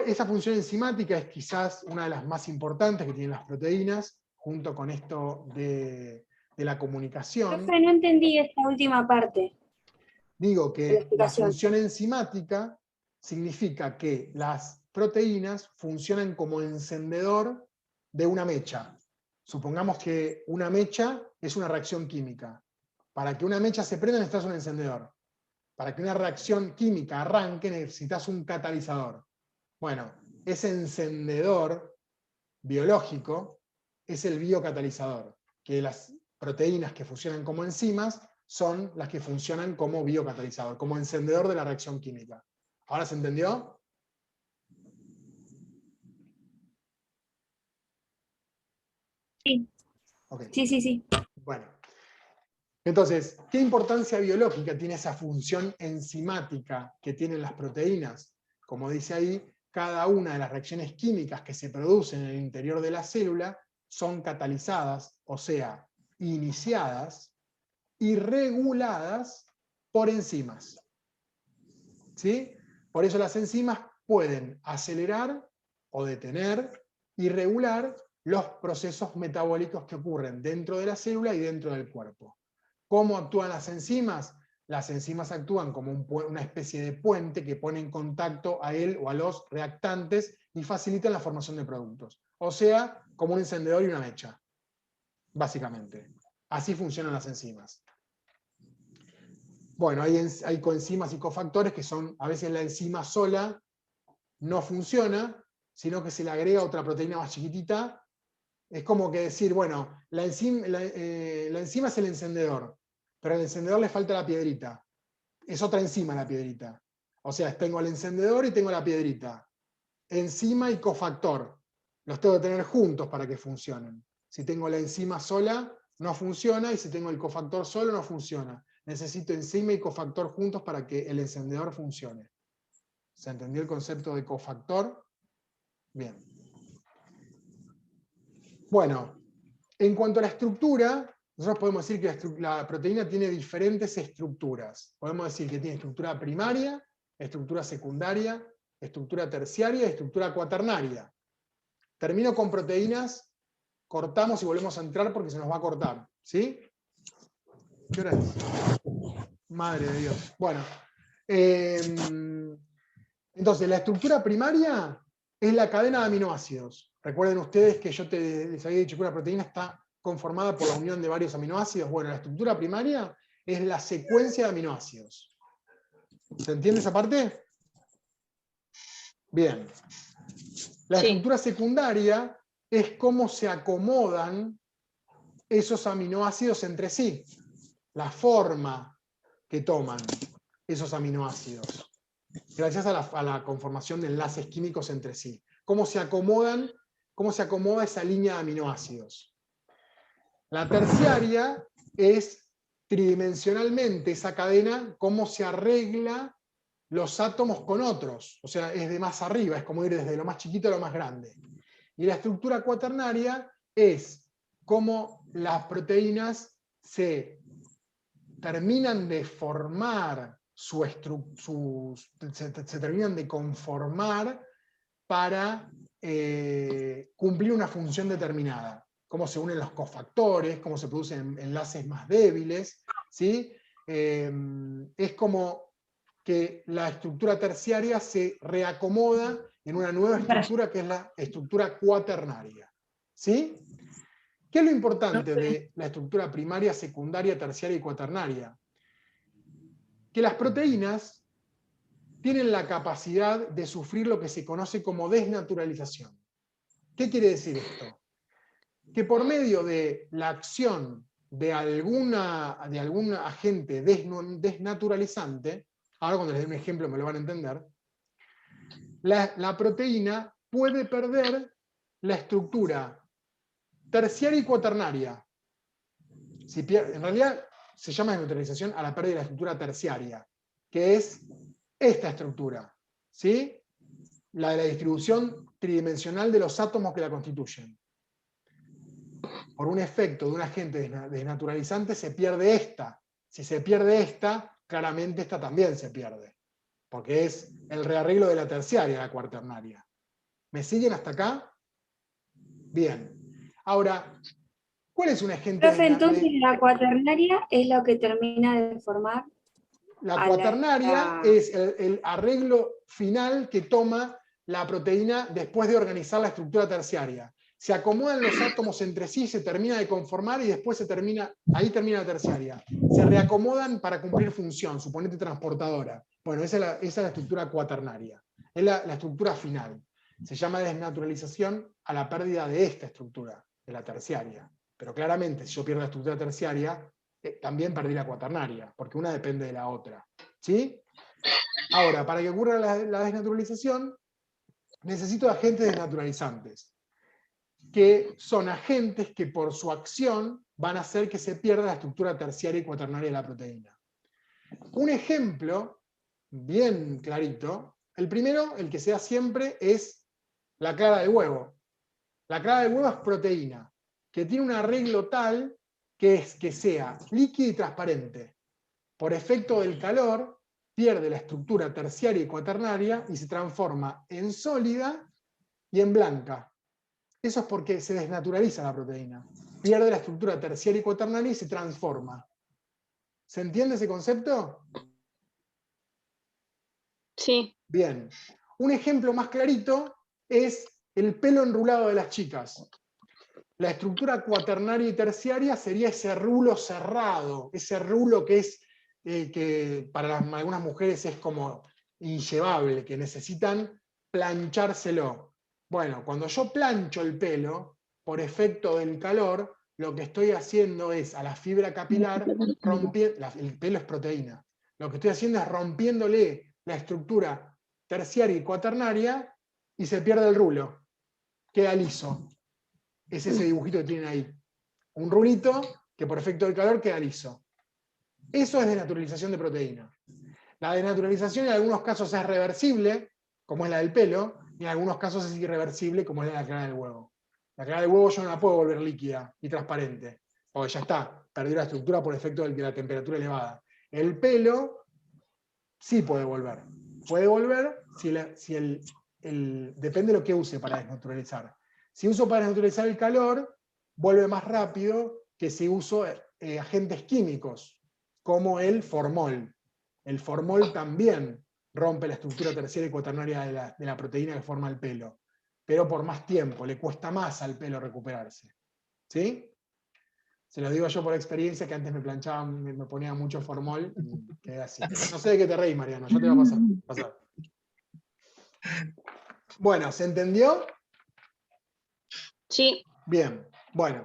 Esa función enzimática es quizás una de las más importantes que tienen las proteínas, junto con esto de la comunicación. Profe, no entendí esta última parte. Digo La que la explicación. función enzimática significa que las proteínas funcionan como encendedor de una mecha. Supongamos que una mecha es una reacción química. Para que una mecha se prenda necesitas un encendedor. Para que una reacción química arranque necesitas un catalizador. Bueno, ese encendedor biológico es el biocatalizador, que las proteínas que funcionan como enzimas son las que funcionan como biocatalizador, como encendedor de la reacción química. ¿Ahora se entendió? Sí. Okay. Sí. Bueno. Entonces, ¿qué importancia biológica tiene esa función enzimática que tienen las proteínas? Como dice ahí, cada una de las reacciones químicas que se producen en el interior de la célula son catalizadas, o sea, iniciadas y reguladas por enzimas. ¿Sí? Por eso las enzimas pueden acelerar o detener y regular los procesos metabólicos que ocurren dentro de la célula y dentro del cuerpo. ¿Cómo actúan las enzimas? Las enzimas actúan como una especie de puente que pone en contacto a él o a los reactantes y facilitan la formación de productos. O sea, como un encendedor y una mecha, básicamente. Así funcionan las enzimas. Bueno, hay coenzimas y cofactores que son, a veces la enzima sola no funciona, sino que se le agrega otra proteína más chiquitita. Es como que decir, bueno, la enzima es el encendedor, pero al encendedor le falta la piedrita. Es otra enzima la piedrita. O sea, tengo el encendedor y tengo la piedrita. Enzima y cofactor. Los tengo que tener juntos para que funcionen. Si tengo la enzima sola, no funciona, y si tengo el cofactor solo, no funciona. Necesito enzima y cofactor juntos para que el encendedor funcione. ¿Se entendió el concepto de cofactor? Bien. Bueno, en cuanto a la estructura, nosotros podemos decir que la proteína tiene diferentes estructuras. Podemos decir que tiene estructura primaria, estructura secundaria, estructura terciaria y estructura cuaternaria. Termino con proteínas, cortamos y volvemos a entrar porque se nos va a cortar. ¿Sí? ¿Qué hora es? Madre de Dios. Bueno. Entonces, la estructura primaria es la cadena de aminoácidos. Recuerden ustedes que yo les había dicho que una proteína está conformada por la unión de varios aminoácidos. Bueno, la estructura primaria es la secuencia de aminoácidos. ¿Se entiende esa parte? Bien. La estructura secundaria es cómo se acomodan esos aminoácidos entre sí. La forma que toman esos aminoácidos. Gracias a la conformación de enlaces químicos entre sí. Cómo se acomoda esa línea de aminoácidos. La terciaria es tridimensionalmente esa cadena, cómo se arregla los átomos con otros. O sea, es de más arriba, es como ir desde lo más chiquito a lo más grande. Y la estructura cuaternaria es cómo las proteínas se terminan de formar se terminan de conformar para cumplir una función determinada. Cómo se unen los cofactores, cómo se producen enlaces más débiles. ¿Sí? Es como que la estructura terciaria se reacomoda en una nueva estructura que es la estructura cuaternaria. ¿Sí? ¿Qué es lo importante de la estructura primaria, secundaria, terciaria y cuaternaria? Que las proteínas tienen la capacidad de sufrir lo que se conoce como desnaturalización. ¿Qué quiere decir esto? Que por medio de la acción de algún agente desnaturalizante, ahora cuando les dé un ejemplo me lo van a entender, la proteína puede perder la estructura terciaria y cuaternaria. En realidad se llama desnaturalización a la pérdida de la estructura terciaria, que es esta estructura, ¿sí? La de la distribución tridimensional de los átomos que la constituyen. Por un efecto de un agente desnaturalizante se pierde esta. Si se pierde esta, claramente esta también se pierde, porque es el rearreglo de la terciaria, la cuaternaria. ¿Me siguen hasta acá? Bien. Ahora, ¿cuál es un agente? Profe, entonces la cuaternaria es lo que termina de formar. La cuaternaria es el arreglo final que toma la proteína después de organizar la estructura terciaria. se acomodan los átomos entre sí, se termina de conformar y después ahí termina la terciaria. Se reacomodan para cumplir función, suponete transportadora. Bueno, esa es la estructura cuaternaria. Es la estructura final. Se llama desnaturalización a la pérdida de esta estructura, de la terciaria. Pero claramente, si yo pierdo la estructura terciaria, también perdí la cuaternaria, porque una depende de la otra. ¿Sí? Ahora, para que ocurra la desnaturalización, necesito agentes desnaturalizantes, que son agentes que por su acción van a hacer que se pierda la estructura terciaria y cuaternaria de la proteína. Un ejemplo, bien clarito, el primero, el que se da siempre, es la clara del huevo. La clara del huevo es proteína, que tiene un arreglo tal que es que sea líquida y transparente. Por efecto del calor, pierde la estructura terciaria y cuaternaria y se transforma en sólida y en blanca. Eso es porque se desnaturaliza la proteína. Pierde la estructura terciaria y cuaternaria y se transforma. ¿Se entiende ese concepto? Sí. Bien. Un ejemplo más clarito es el pelo enrulado de las chicas. La estructura cuaternaria y terciaria sería ese rulo cerrado, ese rulo que es que para algunas mujeres es como inllevable, que necesitan planchárselo. Bueno, cuando yo plancho el pelo, por efecto del calor, lo que estoy haciendo es a la fibra capilar, el pelo es proteína, lo que estoy haciendo es rompiéndole la estructura terciaria y cuaternaria y se pierde el rulo, queda liso. Es ese dibujito que tienen ahí. Un rulito que por efecto del calor queda liso. Eso es desnaturalización de proteína. La desnaturalización en algunos casos es reversible, como es la del pelo, y en algunos casos es irreversible, como es la de la clara del huevo. La clara del huevo yo no la puedo volver líquida y transparente, porque ya está, perdió la estructura por efecto de la temperatura elevada. El pelo sí puede volver. Puede volver depende de lo que use para desnaturalizar. Si uso para desnaturalizar el calor, vuelve más rápido que si uso agentes químicos, como el formol. El formol también rompe la estructura terciaria y cuaternaria de la proteína que forma el pelo, pero por más tiempo, le cuesta más al pelo recuperarse. ¿Sí? Se lo digo yo por experiencia, que antes me planchaba, me ponía mucho formol, y quedé así. No sé de qué te reís, Mariano, ya te va a pasar. Bueno, ¿se entendió? Sí. Bien, bueno.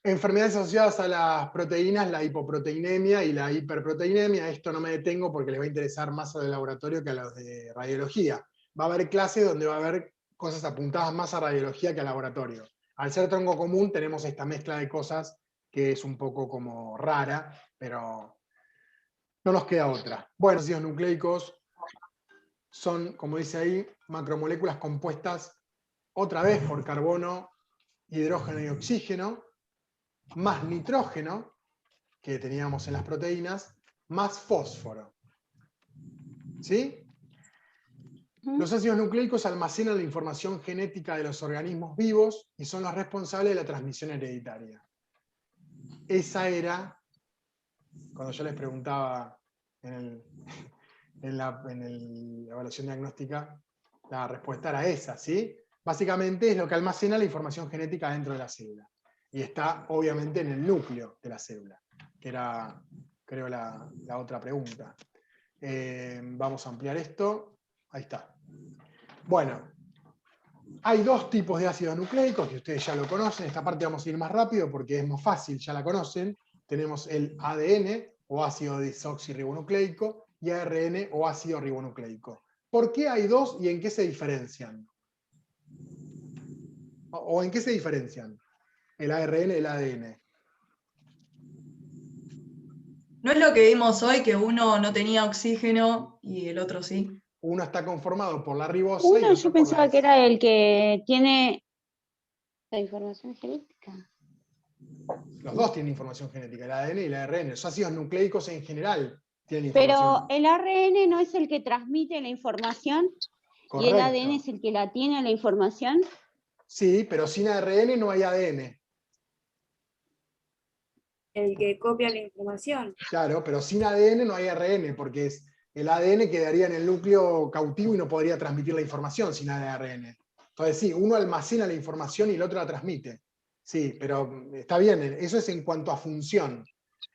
Enfermedades asociadas a las proteínas, la hipoproteinemia y la hiperproteinemia. Esto no me detengo porque les va a interesar más a los de laboratorio que a los de radiología. Va a haber clases donde va a haber cosas apuntadas más a radiología que a laboratorio. Al ser tronco común tenemos esta mezcla de cosas que es un poco como rara, pero no nos queda otra. Bueno, los ácidos nucleicos son, como dice ahí, macromoléculas compuestas otra vez por carbono, hidrógeno y oxígeno, más nitrógeno, que teníamos en las proteínas, más fósforo. ¿Sí? Los ácidos nucleicos almacenan la información genética de los organismos vivos y son los responsables de la transmisión hereditaria. Esa era, cuando yo les preguntaba en la evaluación diagnóstica, la respuesta era esa, ¿sí? Básicamente es lo que almacena la información genética dentro de la célula. Y está, obviamente, en el núcleo de la célula, que era, creo, la otra pregunta. Vamos a ampliar esto. Ahí está. Bueno, hay dos tipos de ácidos nucleicos, que ustedes ya lo conocen. Esta parte vamos a ir más rápido porque es más fácil, ya la conocen. Tenemos el ADN, o ácido desoxirribonucleico, y ARN, o ácido ribonucleico. ¿Por qué hay dos y en qué se diferencian? ¿O en qué se diferencian? El ARN y el ADN. ¿No es lo que vimos hoy, que uno no tenía oxígeno y el otro sí? Uno está conformado por la ribosa y Uno otro yo por pensaba la que era el que tiene la información genética. Los dos tienen información genética, el ADN y el ARN. Los ácidos nucleicos en general tienen información. Pero el ARN no es el que transmite la información. Correcto. ¿Y el ADN es el que la tiene la información? Sí, pero sin ARN no hay ADN. El que copia la información. Claro, pero sin ADN no hay ARN, porque el ADN quedaría en el núcleo cautivo y no podría transmitir la información sin ARN. Entonces sí, uno almacena la información y el otro la transmite. Sí, pero está bien, eso es en cuanto a función.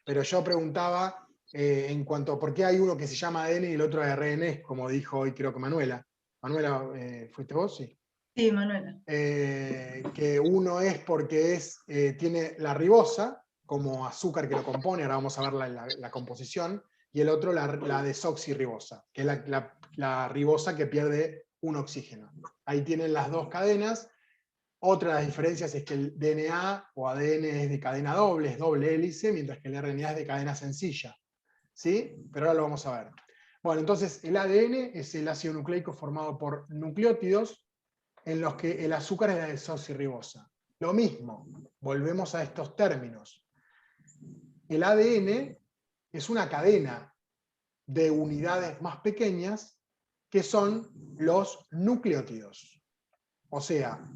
Pero yo preguntaba en cuanto a por qué hay uno que se llama ADN y el otro ARN, como dijo hoy creo que Manuela. Manuela, ¿fuiste vos? Sí. Sí, Manuela. Que uno es porque tiene la ribosa como azúcar que lo compone, ahora vamos a ver la composición, y el otro la desoxirribosa, que es la ribosa que pierde un oxígeno. Ahí tienen las dos cadenas. Otra de las diferencias es que el DNA o ADN es de cadena doble, es doble hélice, mientras que el RNA es de cadena sencilla. ¿Sí? Pero ahora lo vamos a ver. Bueno, entonces el ADN es el ácido nucleico formado por nucleótidos en los que el azúcar es la desoxirribosa. Lo mismo, volvemos a estos términos. El ADN es una cadena de unidades más pequeñas que son los nucleótidos. O sea,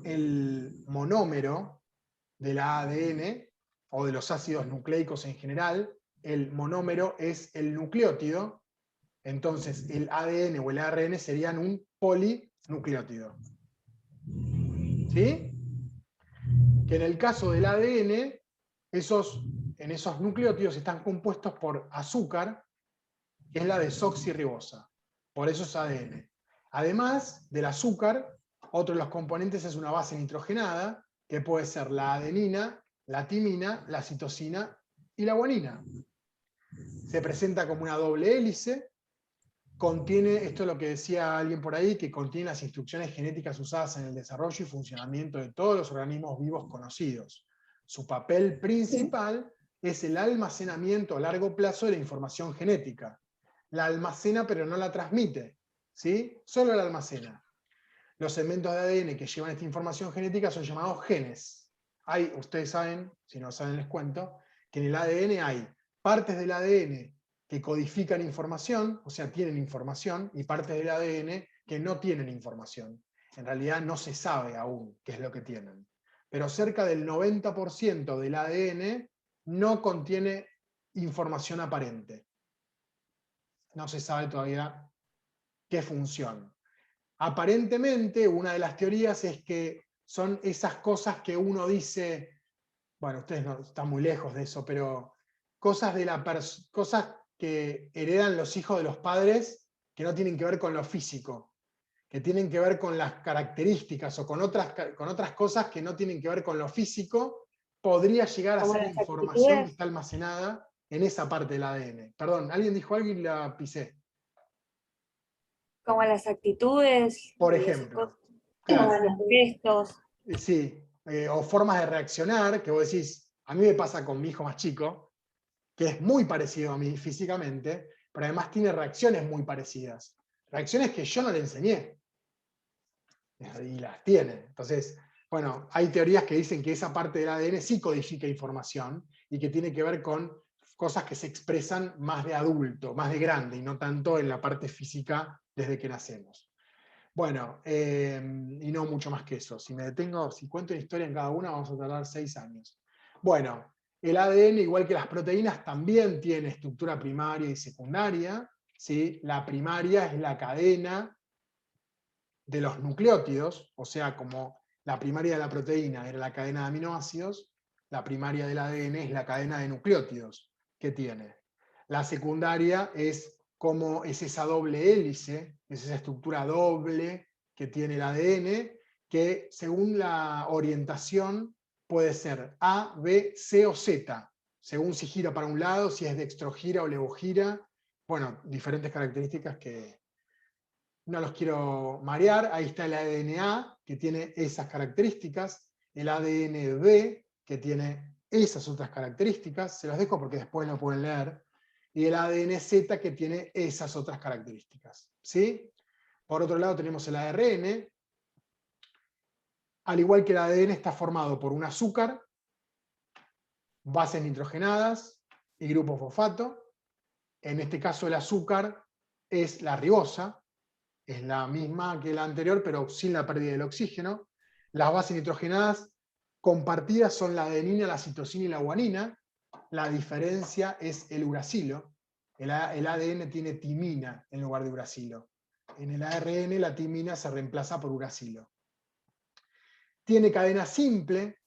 el monómero del ADN o de los ácidos nucleicos en general, el monómero es el nucleótido, entonces el ADN o el ARN serían un polinucleótido. ¿Sí? Que en el caso del ADN, en esos nucleótidos están compuestos por azúcar, que es la desoxirribosa. Por eso es ADN. Además del azúcar, otro de los componentes es una base nitrogenada, que puede ser la adenina, la timina, la citosina y la guanina. Se presenta como una doble hélice, contiene, esto es lo que decía alguien por ahí, que contiene las instrucciones genéticas usadas en el desarrollo y funcionamiento de todos los organismos vivos conocidos. Su papel principal es el almacenamiento a largo plazo de la información genética. La almacena pero no la transmite, ¿sí? Solo la almacena. Los segmentos de ADN que llevan esta información genética son llamados genes. Ustedes saben, si no saben les cuento, que en el ADN hay partes del ADN que codifican información, o sea, tienen información, y partes del ADN que no tienen información. En realidad no se sabe aún qué es lo que tienen. Pero cerca del 90% del ADN no contiene información aparente. No se sabe todavía qué función. Aparentemente, una de las teorías es que son esas cosas que uno dice, bueno, ustedes no están muy lejos de eso, pero cosas que heredan los hijos de los padres que no tienen que ver con lo físico, que tienen que ver con las características o con otras cosas que no tienen que ver con lo físico, podría llegar a Como ser las información actitudes. que está almacenada en esa parte del ADN. Perdón, alguien dijo algo y la pisé. Como las actitudes Por y esas ejemplo, cosas, como claro, los gestos. sí, o formas de reaccionar, que vos decís, a mí me pasa con mi hijo más chico, que es muy parecido a mí físicamente, pero además tiene reacciones muy parecidas. Reacciones que yo no le enseñé. Y las tiene. Entonces, bueno, hay teorías que dicen que esa parte del ADN sí codifica información y que tiene que ver con cosas que se expresan más de adulto, más de grande, y no tanto en la parte física desde que nacemos. Bueno, y no mucho más que eso. Si cuento una historia en cada una, vamos a tardar 6 años. Bueno, el ADN, igual que las proteínas, también tiene estructura primaria y secundaria. ¿Sí? La primaria es la cadena de los nucleótidos, o sea, como la primaria de la proteína era la cadena de aminoácidos, la primaria del ADN es la cadena de nucleótidos que tiene. La secundaria es como es esa doble hélice, es esa estructura doble que tiene el ADN, que según la orientación puede ser A, B, C o Z, según si gira para un lado, si es dextrogira o levogira, bueno, diferentes características que no los quiero marear. Ahí está el ADN-A, que tiene esas características, el ADN-B, que tiene esas otras características, se los dejo porque después lo pueden leer, y el ADN-Z, que tiene esas otras características. ¿Sí? Por otro lado tenemos el ARN. Al igual que el ADN está formado por un azúcar, bases nitrogenadas y grupo fosfato. En este caso el azúcar es la ribosa, es la misma que la anterior, pero sin la pérdida del oxígeno. Las bases nitrogenadas compartidas son la adenina, la citosina y la guanina. La diferencia es el uracilo. El ADN tiene timina en lugar de uracilo. En el ARN la timina se reemplaza por uracilo. Tiene cadena simple,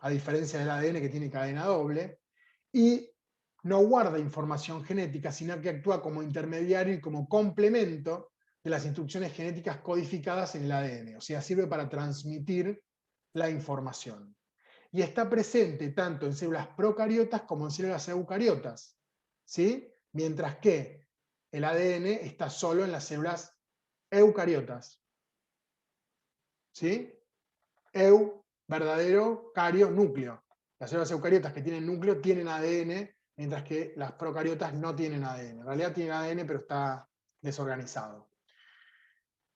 a diferencia del ADN que tiene cadena doble, y no guarda información genética, sino que actúa como intermediario y como complemento de las instrucciones genéticas codificadas en el ADN, o sea, sirve para transmitir la información. Y está presente tanto en células procariotas como en células eucariotas, ¿sí? Mientras que el ADN está solo en las células eucariotas. ¿Sí? Verdadero, cario, núcleo. Las células eucariotas que tienen núcleo tienen ADN, mientras que las procariotas no tienen ADN. En realidad tienen ADN, pero está desorganizado.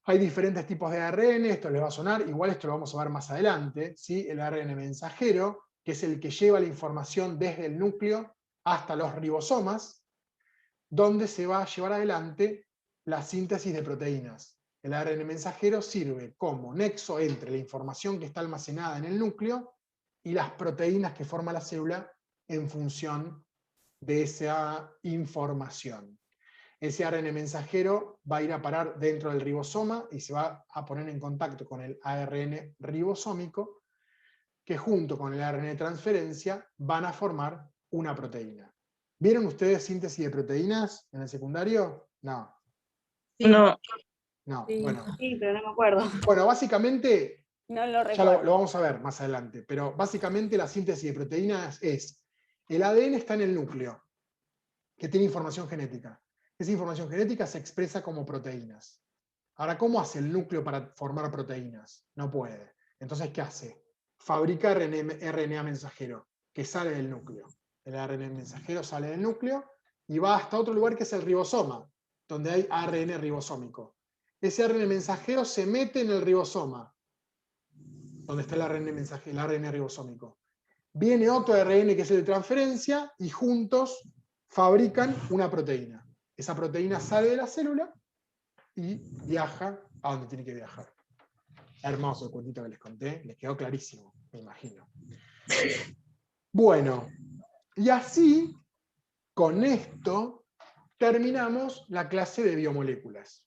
Hay diferentes tipos de ARN, esto les va a sonar, igual esto lo vamos a ver más adelante, ¿sí? El ARN mensajero, que es el que lleva la información desde el núcleo hasta los ribosomas, donde se va a llevar adelante la síntesis de proteínas. El ARN mensajero sirve como nexo entre la información que está almacenada en el núcleo y las proteínas que forma la célula en función de esa información. Ese ARN mensajero va a ir a parar dentro del ribosoma y se va a poner en contacto con el ARN ribosómico, que junto con el ARN de transferencia van a formar una proteína. ¿Vieron ustedes síntesis de proteínas en el secundario? No. Sí. No, No, Sí. bueno. Sí, pero no me acuerdo. Bueno, básicamente, no lo ya recuerdo. lo vamos a ver más adelante, pero básicamente la síntesis de proteínas es, el ADN está en el núcleo, que tiene información genética. Esa información genética se expresa como proteínas. Ahora, ¿cómo hace el núcleo para formar proteínas? No puede. Entonces, ¿qué hace? Fabrica RNA mensajero, que sale del núcleo. El ARN mensajero sale del núcleo y va hasta otro lugar que es el ribosoma, donde hay ARN ribosómico. Ese ARN mensajero se mete en el ribosoma, donde está el ARN ribosómico. Viene otro ARN que es el de transferencia y juntos fabrican una proteína. Esa proteína sale de la célula y viaja a donde tiene que viajar. Hermoso el cuentito que les conté, les quedó clarísimo, me imagino. Bueno, y así, con esto, terminamos la clase de biomoléculas.